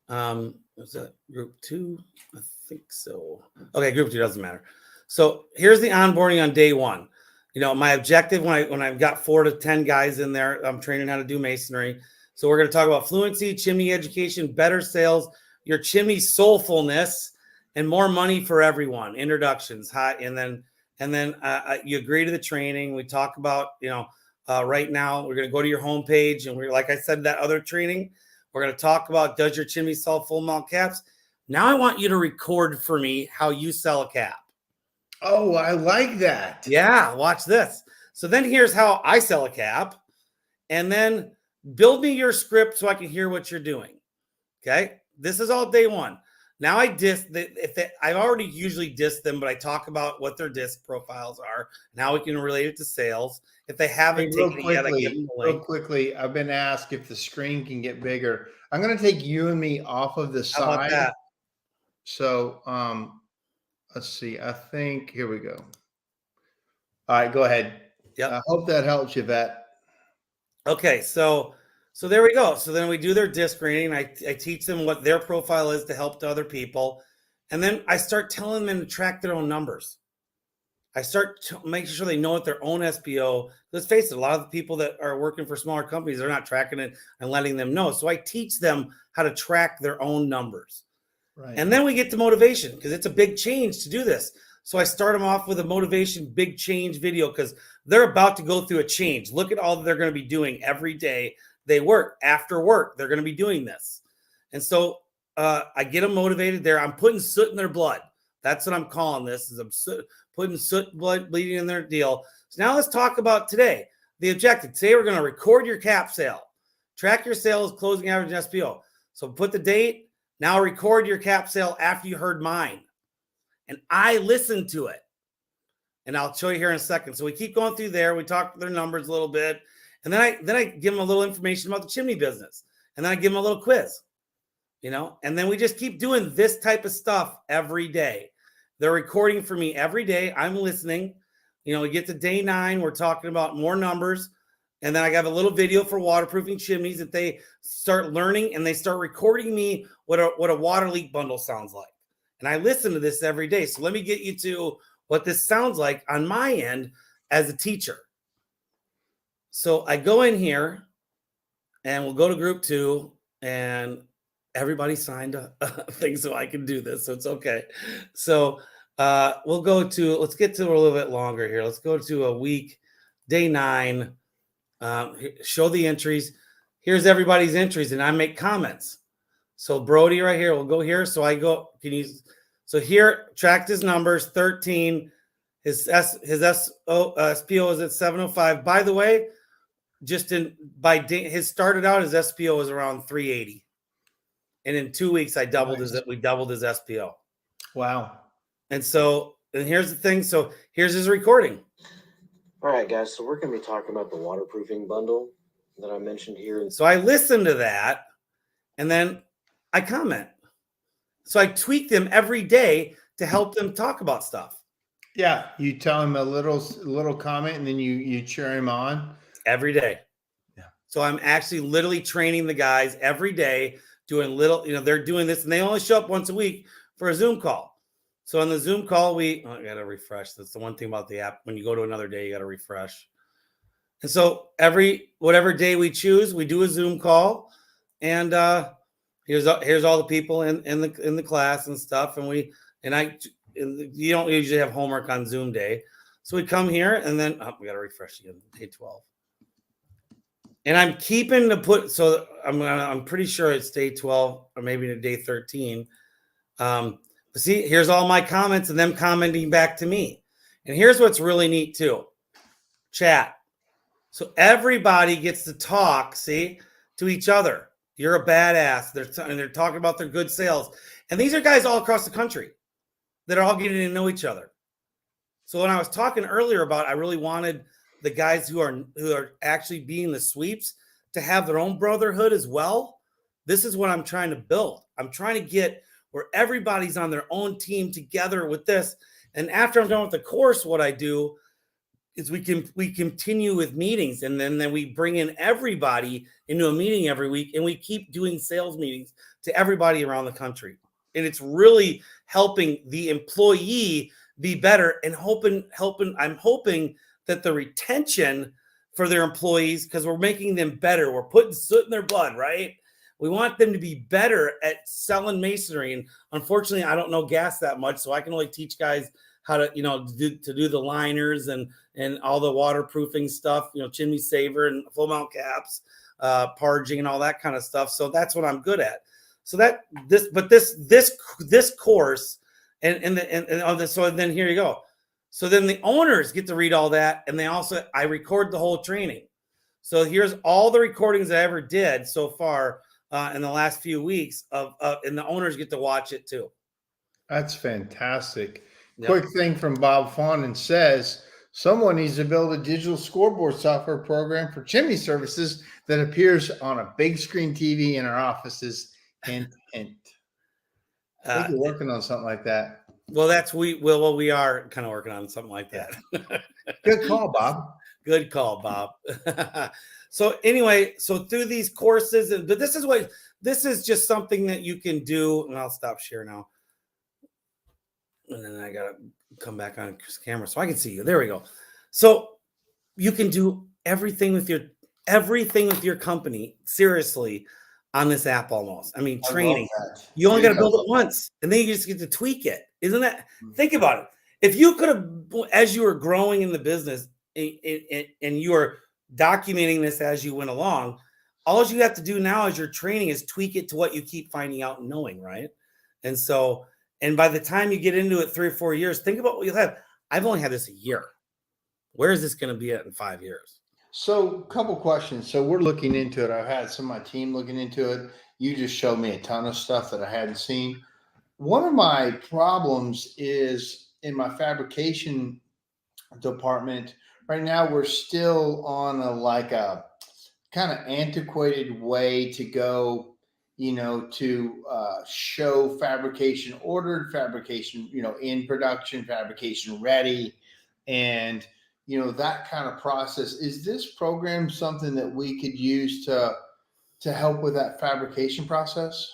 Was that group 2? I think so. Okay, group 2 doesn't matter. So here's the onboarding on day 1. My objective when I've got 4 to 10 guys in there, I'm training how to do masonry. So we're going to talk about fluency, chimney education, better sales, your chimney soulfulness and more money for everyone. Introductions, hi, and then you agree to the training. We talk about, right now we're going to go to your homepage, and we're, like I said, that other training, we're going to talk about, does your chimney sell full mount caps? Now I want you to record for me how you sell a cap. Oh, I like that. Yeah, watch this. So then here's how I sell a cap, and then build me your script so I can hear what you're doing. Okay, this is all day one. Now I I've already usually dissed them, but I talk about what their disc profiles are and how we can relate it to sales. If they haven't taken it yet, I give them the link. Real quickly, I've been asked if the screen can get bigger. I'm going to take you and me off of the side. How about that? So let's see. I think, here we go. All right, go ahead. Yep. I hope that helps you, Vet. Okay, so there we go. So then we do their disc rating. I teach them what their profile is to help to other people. And then I start telling them to track their own numbers. I start making sure they know what their own SPO. Let's face it, a lot of the people that are working for smaller companies, they're not tracking it and letting them know. So I teach them how to track their own numbers. Right. And then we get to motivation, because it's a big change to do this. So I start them off with a motivation big change video, because they're about to go through a change. Look at all that they're going to be doing every day they work. After work, they're going to be doing this. And so I get them motivated there. I'm putting soot in their blood. That's what I'm calling this, is I'm putting soot, blood, bleeding in their deal. So now let's talk about today. The objective. Today we're going to record your cap sale. Track your sales, closing average, and SPO. So put the date. Now record your cap sale after you heard mine. And I listened to it. And I'll show you here in a second. So we keep going through there. We talk their numbers a little bit. And then I give them a little information about the chimney business. And then I give them a little quiz. And then we just keep doing this type of stuff every day. They're recording for me every day. I'm listening. We get to day 9. We're talking about more numbers. And then I got a little video for waterproofing chimneys that they start learning, and they start recording me what a water leak bundle sounds like. And I listen to this every day. So let me get you to what this sounds like on my end as a teacher. So I go in here, and we'll go to group 2, and everybody signed a thing so I can do this. So it's okay. So we'll go to, let's get to a little bit longer here. Let's go to a week, day 9. Show the entries. Here's everybody's entries, and I make comments. So Brody right here, we'll go here. So I go, so here, tracked his numbers, 13. His SPO is at 705. By the way, his started out, his SPO was around 380. And in 2 weeks, we doubled his SPO. Wow. And here's the thing. So here's his recording. All right, guys. So we're going to be talking about the waterproofing bundle that I mentioned here. So I listen to that, and then I comment. So I tweak them every day to help them talk about stuff. Yeah, you tell him a little comment, and then you cheer him on every day. Yeah. So I'm actually literally training the guys every day, doing little. They're doing this, and they only show up once a week for a Zoom call. So on the Zoom call, I got to refresh. That's the one thing about the app. When you go to another day, you got to refresh. And so whatever day we choose, we do a Zoom call, and here's all the people in the class and stuff. And you don't usually have homework on Zoom day, so we come here, and then we got to refresh again. Day 12, and I'm keeping the put. So I'm pretty sure it's day 12 or maybe day 13. See, here's all my comments and them commenting back to me. And here's what's really neat too. Chat. So everybody gets to talk, to each other. You're a badass. They're talking about their good sales. And these are guys all across the country that are all getting to know each other. So when I was talking earlier about, I really wanted the guys who are actually being the sweeps to have their own brotherhood as well. This is what I'm trying to build. I'm trying to get where everybody's on their own team together with this. And after I'm done with the course, what I do is we continue with meetings, and then we bring in everybody into a meeting every week, and we keep doing sales meetings to everybody around the country. And it's really helping the employee be better, and I'm hoping that the retention for their employees, because we're making them better. We're putting soot in their blood, right? We want them to be better at selling masonry. And unfortunately, I don't know gas that much, so I can only teach guys how to, do the liners and all the waterproofing stuff, chimney saver and full mount caps, parging and all that kind of stuff. So that's what I'm good at. So this course so then here you go. So then the owners get to read all that, and I record the whole training. So here's all the recordings I ever did so far in the last few weeks and the owners get to watch it too. That's fantastic. Yep. Quick thing from Bob Fawnin says, someone needs to build a digital scoreboard software program for chimney services that appears on a big screen TV in our offices. Hint, hint. I think you're working on something like that. Well, we are kind of working on something like that. Good call, Bob. Good call, Bob. So anyway, through these courses, but this is just something that you can do. And I'll stop share now. And then I gotta come back on camera so I can see you. There we go. So you can do everything with your company seriously on this app almost. I mean, training. You only got to build it once, and then you just get to tweak it. Isn't that? Think about it. If you could have, as you were growing in the business, and you are documenting this as you went along, all you have to do now as you're training is tweak it to what you keep finding out and knowing, right? And so, and by the time you get into it 3 or 4 years, think about what you'll have. I've only had this a year. Where is this going to be at in 5 years? So a couple questions. So we're looking into it. I've had some of my team looking into it. You just showed me a ton of stuff that I hadn't seen. One of my problems is in my fabrication department. Right now, we're still on a kind of antiquated way to go, to show fabrication ordered, fabrication, in production, fabrication ready, and that kind of process. Is this program something that we could use to help with that fabrication process?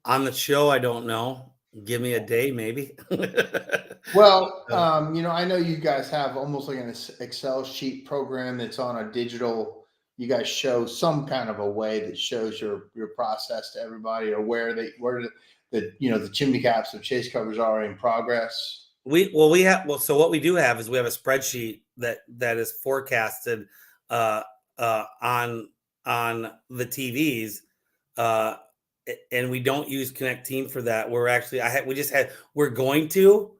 On the show, I don't know. Give me a day, maybe. Well, I know you guys have almost like an Excel sheet program that's on a digital. You guys show some kind of a way that shows your process to everybody, or where the chimney caps or chase covers are in progress. So what we do have is we have a spreadsheet that is forecasted on the TVs, and we don't use Connect Team for that. We're going to,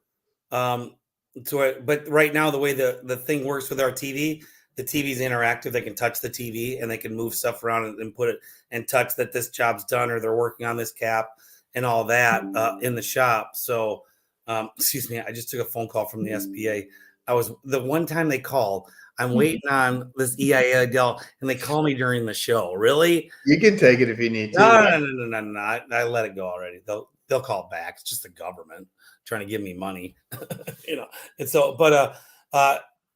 but right now the way the thing works with our TV, the TV is interactive. They can touch the TV and they can move stuff around and put it and touch that this job's done or they're working on this cap and all that in the shop. So. Excuse me, I just took a phone call from the SBA. The one time they called, I'm waiting on this EIA deal, and they call me during the show. Really? You can take it if you need to. No. I let it go already. They'll call back. It's just the government trying to give me money, And so, but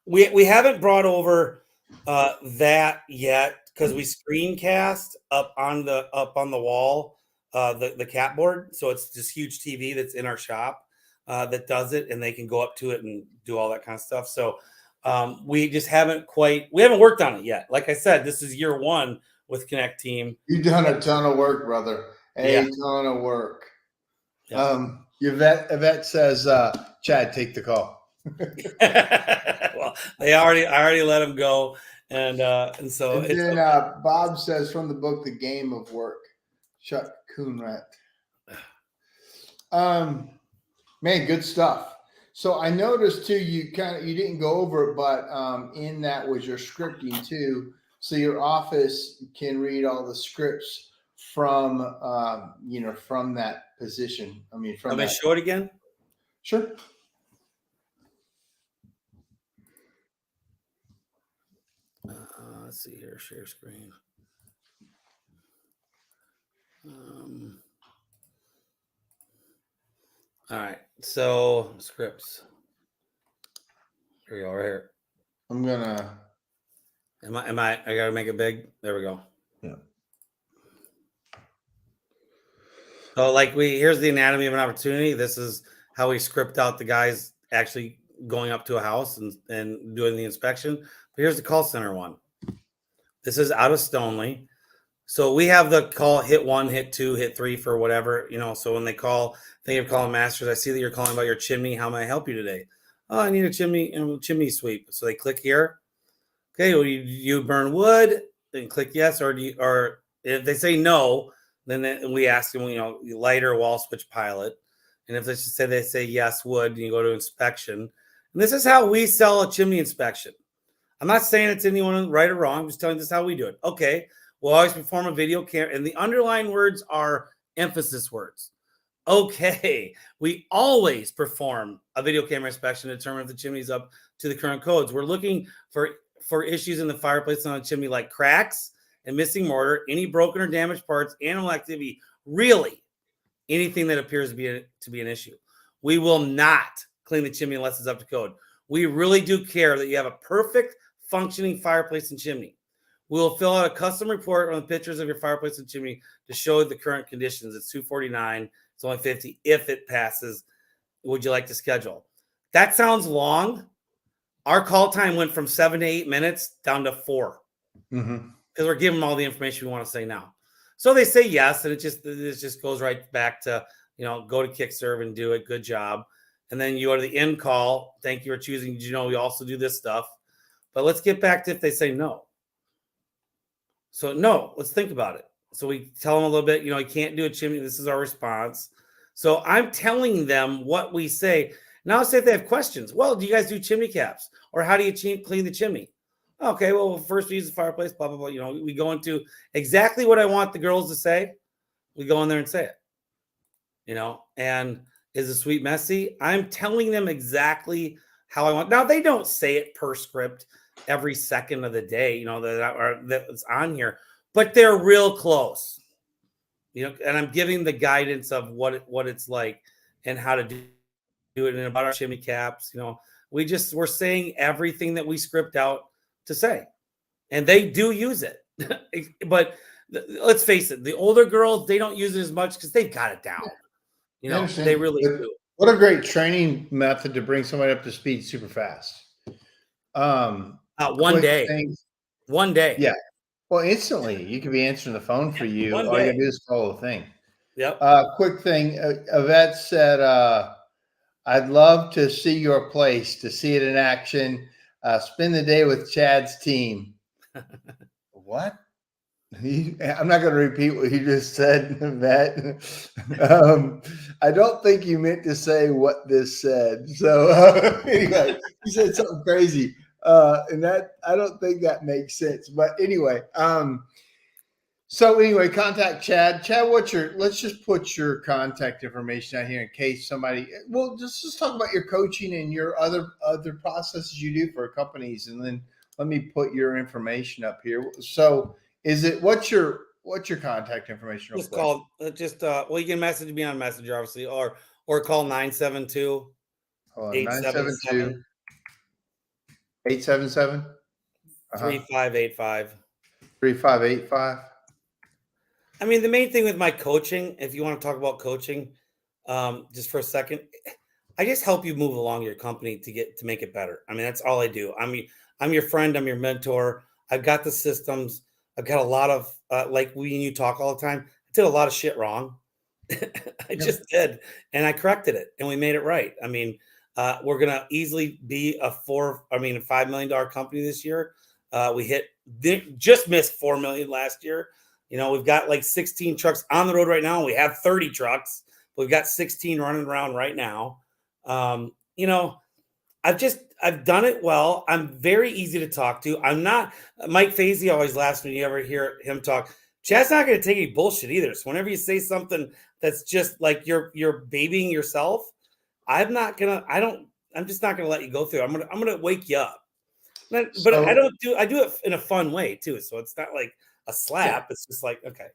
we haven't brought over that yet because we screencast up on the wall the cap board. So it's this huge TV that's in our shop. That does it, and they can go up to it and do all that kind of stuff. So we just haven't worked on it yet. Like I said, this is year 1 with Connect Team. You've done a ton of work, brother. Ton of work. Yeah. Yvette says, Chad, take the call. Well, I already let him go. And so and then Bob says from the book, The Game of Work, Chuck Coonrat. Man, good stuff. So I noticed too, you didn't go over it, but in that was your scripting too. So your office can read all the scripts from from that position. I mean, from. Let me show it again. Sure. Let's see here. Share screen. All right, so scripts. Here we go, right here. I'm gonna. I gotta make it big. There we go. Yeah. So here's the anatomy of an opportunity. This is how we script out the guys actually going up to a house and doing the inspection. But here's the call center one. This is out of Stoneleigh. So we have the call hit 1, hit 2, hit 3 for whatever, you know. So when they call, think of calling masters. I see that you're calling about your chimney. How may I help you today? Oh, I need a chimney sweep. So they click here. Okay, well, you burn wood, then click yes, or or if they say no, then we ask them, you know, lighter, wall switch, pilot. And if they say yes, wood, you go to inspection. And this is how we sell a chimney inspection. I'm not saying it's anyone right or wrong. I'm just telling you this is how we do it. Okay, we'll always perform a video camera, and the underlying words are emphasis words. Okay, we always perform a video camera inspection to determine if the chimney is up to the current codes. We're looking for issues in the fireplace on a chimney like cracks and missing mortar, any broken or damaged parts, animal activity, really anything that appears to be an issue. We will not clean the chimney unless it's up to code. We really do care that you have a perfect functioning fireplace and chimney. We will fill out a custom report on the pictures of your fireplace and chimney to show the current conditions. It's $249. It's only $50 if it passes. Would you like to schedule? That sounds long. Our call time went from 7 to 8 minutes down to 4 because we're giving them all the information we want to say now. So they say yes, and it just goes right back to, you know, go to KickServe and do it. Good job. And then you go to the end call. Thank you for choosing. Did you know we also do this stuff? But let's get back to if they say no. So no, let's think about it. So we tell them a little bit, you know, you can't do a chimney. This is our response. So I'm telling them what we say. Now, say if they have questions. Well, do you guys do chimney caps? Or how do you clean the chimney? Okay, well, first we use the fireplace, blah, blah, blah. You know, we go into exactly what I want the girls to say. We go in there and say it. You know, and is the sweep messy? I'm telling them exactly how I want. Now, they don't say it per script every second of the day, you know, that's on here, but they're real close. You know, and I'm giving the guidance of what it's like and how to do it, and about our chimney caps. You know, we're saying everything that we script out to say, and they do use it. But let's face it, the older girls, they don't use it as much because they've got it down. You know, they really do. What a great training method to bring somebody up to speed super fast. One day. Yeah. Well, instantly you could be answering the phone for you. All you gotta do is follow the thing. Yep. Quick thing. Yvette said, I'd love to see your place, to see it in action. Spend the day with Chad's team. What? I'm not going to repeat what you just said, Yvette. I don't think you meant to say what this said. So anyway, you said something crazy. And that, I don't think that makes sense. But anyway, contact Chad. Chad, let's just put your contact information out here in case somebody, well, just talk about your coaching and your other processes you do for companies. And then let me put your information up here. So what's your contact information? Just call, well, you can message me on Messenger, obviously, or call 972 877 877 3585. 3585. I mean, the main thing with my coaching, if you want to talk about coaching, just for a second, I just help you move along your company to make it better. I mean, that's all I do. I'm your friend. I'm your mentor. I've got the systems. I've got a lot of, like we and you talk all the time. I did a lot of shit wrong. I just did. And I corrected it and we made it right. I mean, we're going to easily be a $5 million company this year. We just missed $4 million last year. You know, we've got like 16 trucks on the road right now. We have 30 trucks. We've got 16 running around right now. You know, I've done it well. I'm very easy to talk to. I'm not, Mike Fazy always laughs when you ever hear him talk. Chad's not going to take any bullshit either. So whenever you say something that's just like you're babying yourself, I'm just not going to let you go through. I'm going to wake you up. But I do it in a fun way too. So it's not like a slap. It's just like, okay.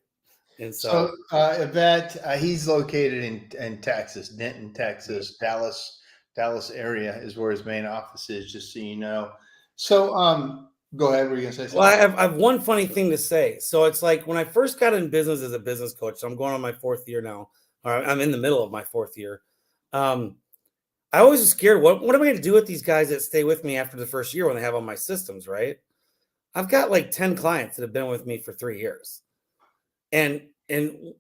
And so Yvette, he's located in Texas, Denton, Texas, Dallas area is where his main office is, just so you know. So go ahead. What were you going to say something? Well, I have one funny thing to say. So it's like when I first got in business as a business coach, so I'm going on my 4th year now, or I'm in the middle of my 4th year. I always was scared. What am I going to do with these guys that stay with me after the first year when they have all my systems, right? I've got like 10 clients that have been with me for 3 years. And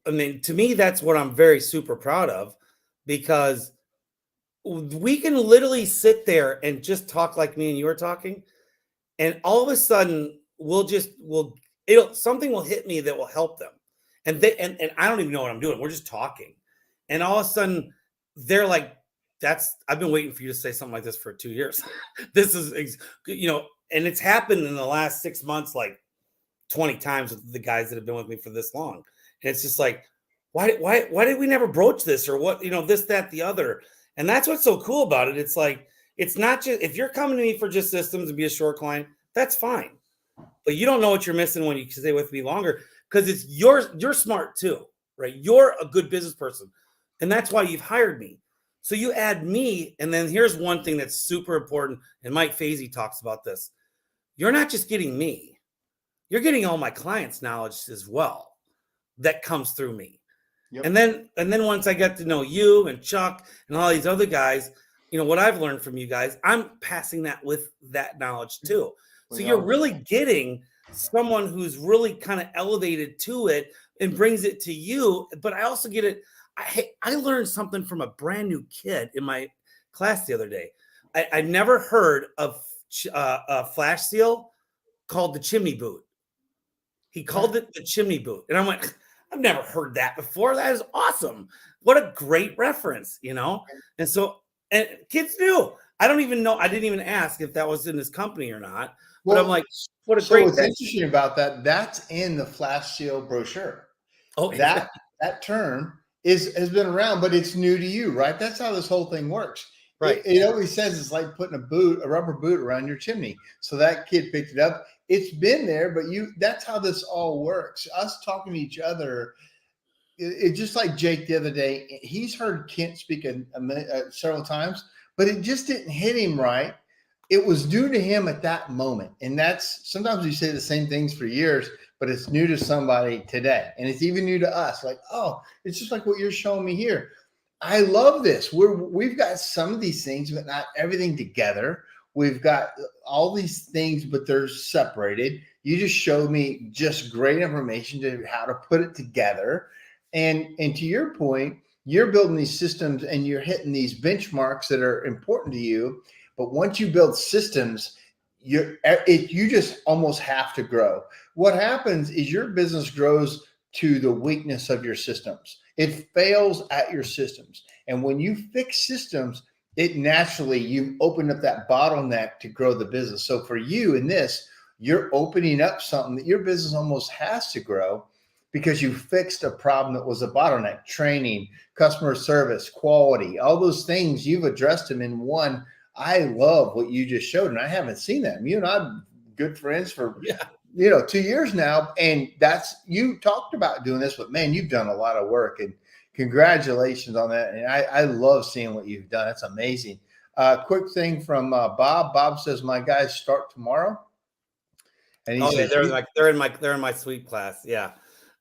I mean, to me, that's what I'm very super proud of, because we can literally sit there and just talk like me and you are talking, and all of a sudden something will hit me that will help them. And I don't even know what I'm doing. We're just talking. And all of a sudden they're like, I've been waiting for you to say something like this for 2 years. This is, and it's happened in the last 6 months, like 20 times with the guys that have been with me for this long. And it's just like, why did we never broach this, or what, this, that, the other. And that's what's so cool about it. It's like, it's not just, if you're coming to me for just systems and be a short client, that's fine. But you don't know what you're missing when you stay with me longer, because it's you're smart too, right? You're a good business person. And that's why you've hired me. So you add me. And then here's one thing that's super important. And Mike Fazy talks about this. You're not just getting me. You're getting all my clients' knowledge as well that comes through me. Yep. And then once I get to know you and Chuck and all these other guys, what I've learned from you guys, I'm passing that with that knowledge too. So you're really getting someone who's really kind of elevated to it and brings it to you. But I also get it. I learned something from a brand new kid in my class the other day. I never heard of a flash seal called the chimney boot. He called it the chimney boot. And I'm like, I've never heard that before. That is awesome. What a great reference, And so, and kids do. I don't even know. I didn't even ask if that was in his company or not. But I'm like, what a great. What's interesting about that? That's in the flash seal brochure. Oh, that term has been around, but it's new to you, right? That's how this whole thing works. Right. It always says it's like putting a rubber boot around your chimney. So that kid picked it up. It's been there, but that's how this all works. Us talking to each other. It's just like Jake the other day. He's heard Kent speak several times, but it just didn't hit him right. It was new to him at that moment. And that's, sometimes we say the same things for years, but it's new to somebody today. And it's even new to us. Like, oh, it's just like what you're showing me here. I love this. We've got some of these things, but not everything together. We've got all these things, but they're separated. You just showed me just great information to how to put it together. And to your point, you're building these systems and you're hitting these benchmarks that are important to you. But once you build systems, you just almost have to grow. What happens is your business grows to the weakness of your systems. It fails at your systems. And when you fix systems, it naturally, you open up that bottleneck to grow the business. So for you in this, you're opening up something that your business almost has to grow because you fixed a problem that was a bottleneck. Training, customer service, quality, all those things, you've addressed them in one. I love what you just showed, and I haven't seen that. You and I are good friends for 2 years now, and you talked about doing this, but man, you've done a lot of work, and congratulations on that. And I love seeing what you've done. That's amazing. Quick thing from Bob. Bob says my guys start tomorrow, and he says they're in my sweep class. Yeah.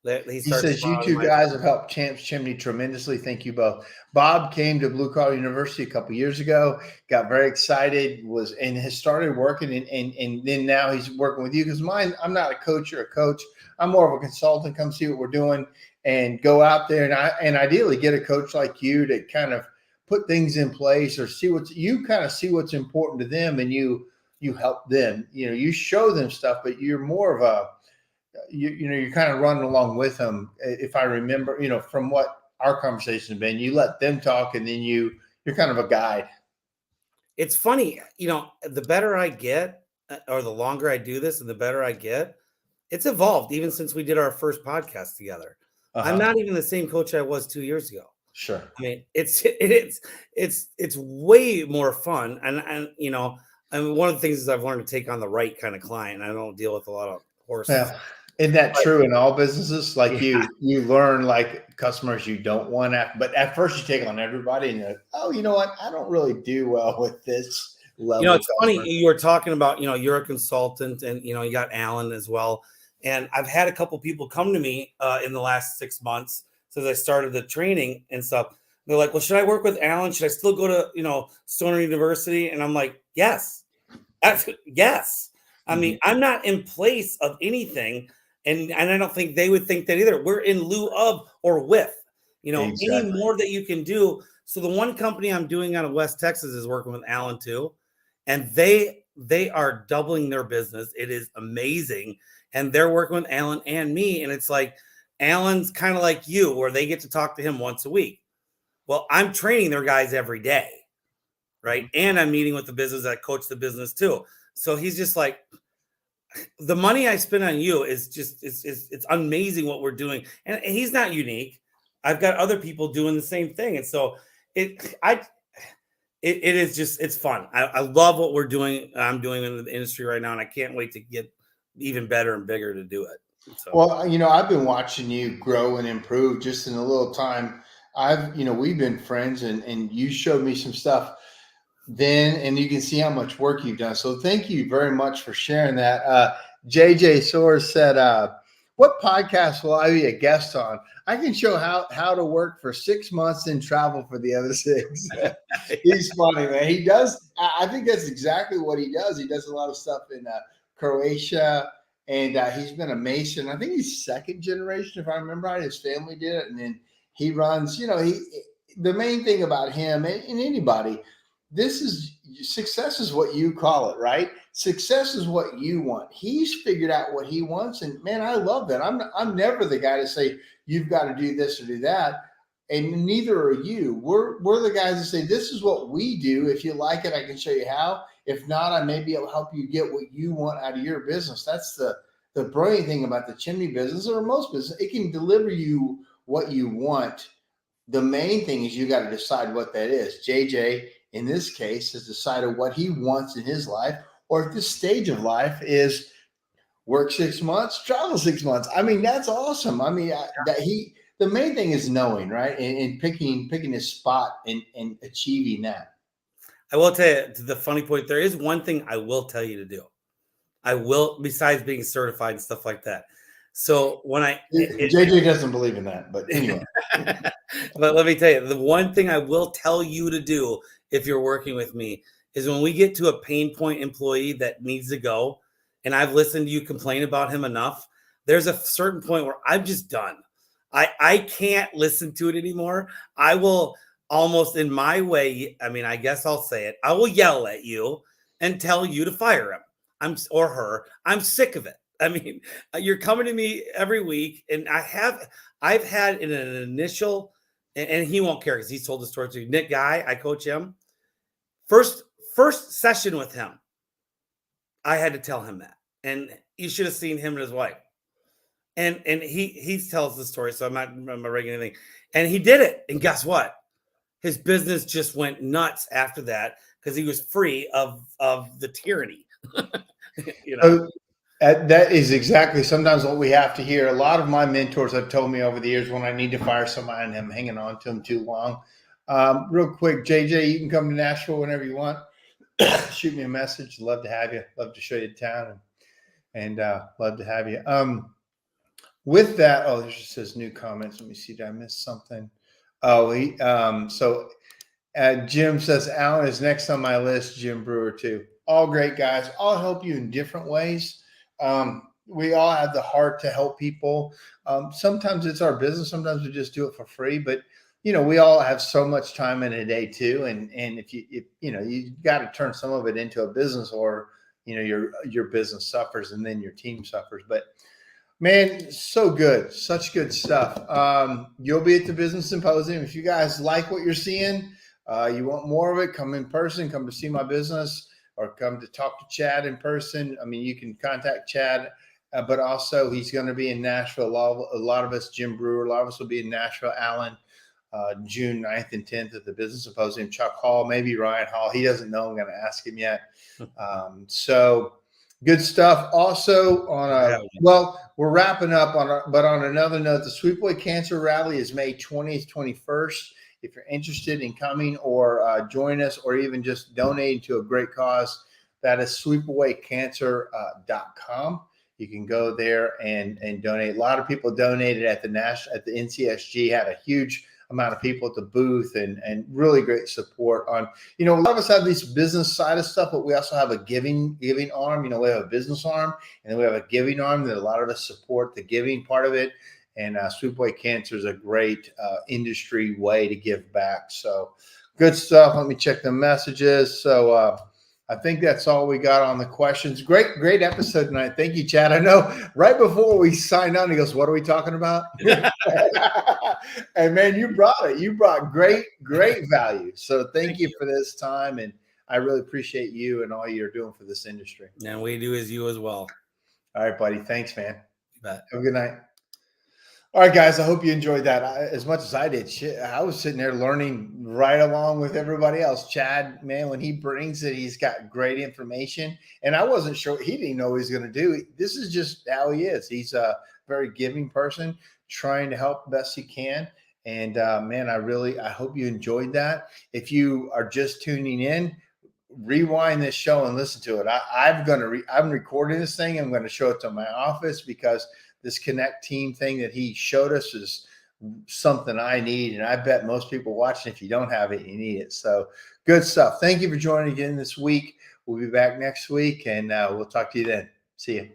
He says, you two guys have helped Champs Chimney tremendously. Thank you both. Bob came to Blue Collar University a couple of years ago, got very excited, and has started working. And then now he's working with you because I'm not a coach or a coach. I'm more of a consultant. Come see what we're doing and go out there and ideally get a coach like you to kind of put things in place or see what's important to them, and you help them. You show them stuff, but you're more of a you're kind of running along with them. If I remember, from what our conversation has been, you let them talk and then you're kind of a guide. It's funny, the better I get or the longer I do this and the better I get, it's evolved even since we did our first podcast together. Uh-huh. I'm not even the same coach I was 2 years ago. Sure. I mean, it's way more fun. And one of the things is I've learned to take on the right kind of client. I don't deal with a lot of horses. Yeah. Isn't that true in all businesses? Like you learn like customers you don't want but at first you take on everybody and you're like, oh, you know what? I don't really do well with this level. It's funny. You were talking about, you're a consultant and, you got Alan as well. And I've had a couple people come to me in the last 6 months since I started the training and stuff. They're like, well, should I work with Alan? Should I still go to, Stoner University? And I'm like, yes. Yes. I mean, I'm not in place of anything. And I don't think they would think that either. We're in lieu of or with, any Exactly. more that you can do. So the one company I'm doing out of West Texas is working with Alan too. And they are doubling their business. It is amazing. And they're working with Alan and me. And it's like Alan's kind of like you, where they get to talk to him once a week. Well, I'm training their guys every day, right? And I'm meeting with the business that coach the business too. So he's just like, the money I spend on you is just it's amazing what we're doing. And he's not unique. I've got other people doing the same thing. And so it is just, it's fun. I love what we're doing. I'm doing in the industry right now. And I can't wait to get even better and bigger to do it. So. Well, I've been watching you grow and improve just in a little time. We've been friends and you showed me some stuff then, and you can see how much work you've done. So thank you very much for sharing that. JJ Soares said, what podcast will I be a guest on? I can show how to work for 6 months and travel for the other 6. He's funny, man. He does. I think that's exactly what he does. He does a lot of stuff in Croatia, and he's been a Mason. I think he's second generation, if I remember right. His family did it, and then he runs. The main thing about him and anybody, success is what you call it, right? Success is what you want. He's figured out what he wants, and man, I love that. I'm never the guy to say you've got to do this or do that, and neither are you. We're the guys that say this is what we do. If you like it, I can show you how. If not, I may be able to help you get what you want out of your business. That's the brilliant thing about the chimney business or most business. It can deliver you what you want. The main thing is you got to decide what that is. JJ, in this case, has decided what he wants in his life, or at this stage of life is work 6 months, travel 6 months. I mean, that's awesome. I mean, the main thing is knowing, right? And picking his spot and achieving that. I will tell you, to the funny point, there is one thing I will tell you to do. I will, besides being certified and stuff like that. So when JJ doesn't believe in that, but anyway. But let me tell you, the one thing I will tell you to do if you're working with me is when we get to a pain point employee that needs to go, and I've listened to you complain about him enough, there's a certain point where I'm just done. I can't listen to it anymore. I will almost in my way, I mean, I guess I'll say it. I will yell at you and tell you to fire him. Or her. I'm sick of it. I mean, you're coming to me every week, and I've had an initial, and he won't care because he's told the story to you. Nick Guy, I coach him. First session with him, I had to tell him that, and you should have seen him and his wife. And he tells the story, so I'm not remembering anything. And he did it, and guess what? His business just went nuts after that because he was free of the tyranny. That is exactly sometimes what we have to hear. A lot of my mentors have told me over the years when I need to fire somebody and I'm hanging on to them too long. Real quick, JJ, you can come to Nashville whenever you want. Shoot me a message. Love to have you. Love to show you the town and love to have you. With that, this just says new comments. Let me see. Did I miss something? Jim says Alan is next on my list. Jim Brewer too. All great guys. All help you in different ways. We all have the heart to help people. Sometimes it's our business. Sometimes we just do it for free. But we all have so much time in a day too. And if you got to turn some of it into a business, or your business suffers and then your team suffers. But man, so good. Such good stuff. You'll be at the Business Symposium. If you guys like what you're seeing, you want more of it, come in person, come to see my business, or come to talk to Chad in person. I mean, you can contact Chad, but also he's going to be in Nashville. A lot of us, Jim Brewer, a lot of us will be in Nashville. Alan, June 9th and 10th at the Business Symposium. Chuck Hall, maybe Ryan Hall. He doesn't know. I'm going to ask him yet. So good stuff. Also we're wrapping up but on another note, the Sweepaway Cancer Rally is May 20th, 21st. If you're interested in coming or join us or even just donating to a great cause, that is sweepawaycancer.com. You can go there and donate. A lot of people donated at the NCSG, had a huge amount of people at the booth and really great support on, a lot of us have this business side of stuff, but we also have a giving arm. We have a business arm and then we have a giving arm that a lot of us support the giving part of it. And Sweet Boy Cancer is a great industry way to give back. So good stuff. Let me check the messages. So I think that's all we got on the questions. Great episode tonight. Thank you, Chad. I know right before we signed on, he goes, "What are we talking about?" And man, you brought it. You brought great value. So thank you for this time. And I really appreciate you and all you're doing for this industry. And we do as you as well. All right, buddy. Thanks, man. You bet. Have a good night. All right, guys, I hope you enjoyed that as much as I did. I was sitting there learning right along with everybody else. Chad, man, when he brings it, he's got great information. And I wasn't sure. He didn't know what he was going to do. This is just how he is. He's a very giving person, trying to help best he can. And, man, I hope you enjoyed that. If you are just tuning in, rewind this show and listen to it. I'm recording this thing. I'm going to show it to my office because this Connect Team thing that he showed us is something I need. And I bet most people watching, if you don't have it, you need it. So good stuff. Thank you for joining again this week. We'll be back next week and we'll talk to you then. See you.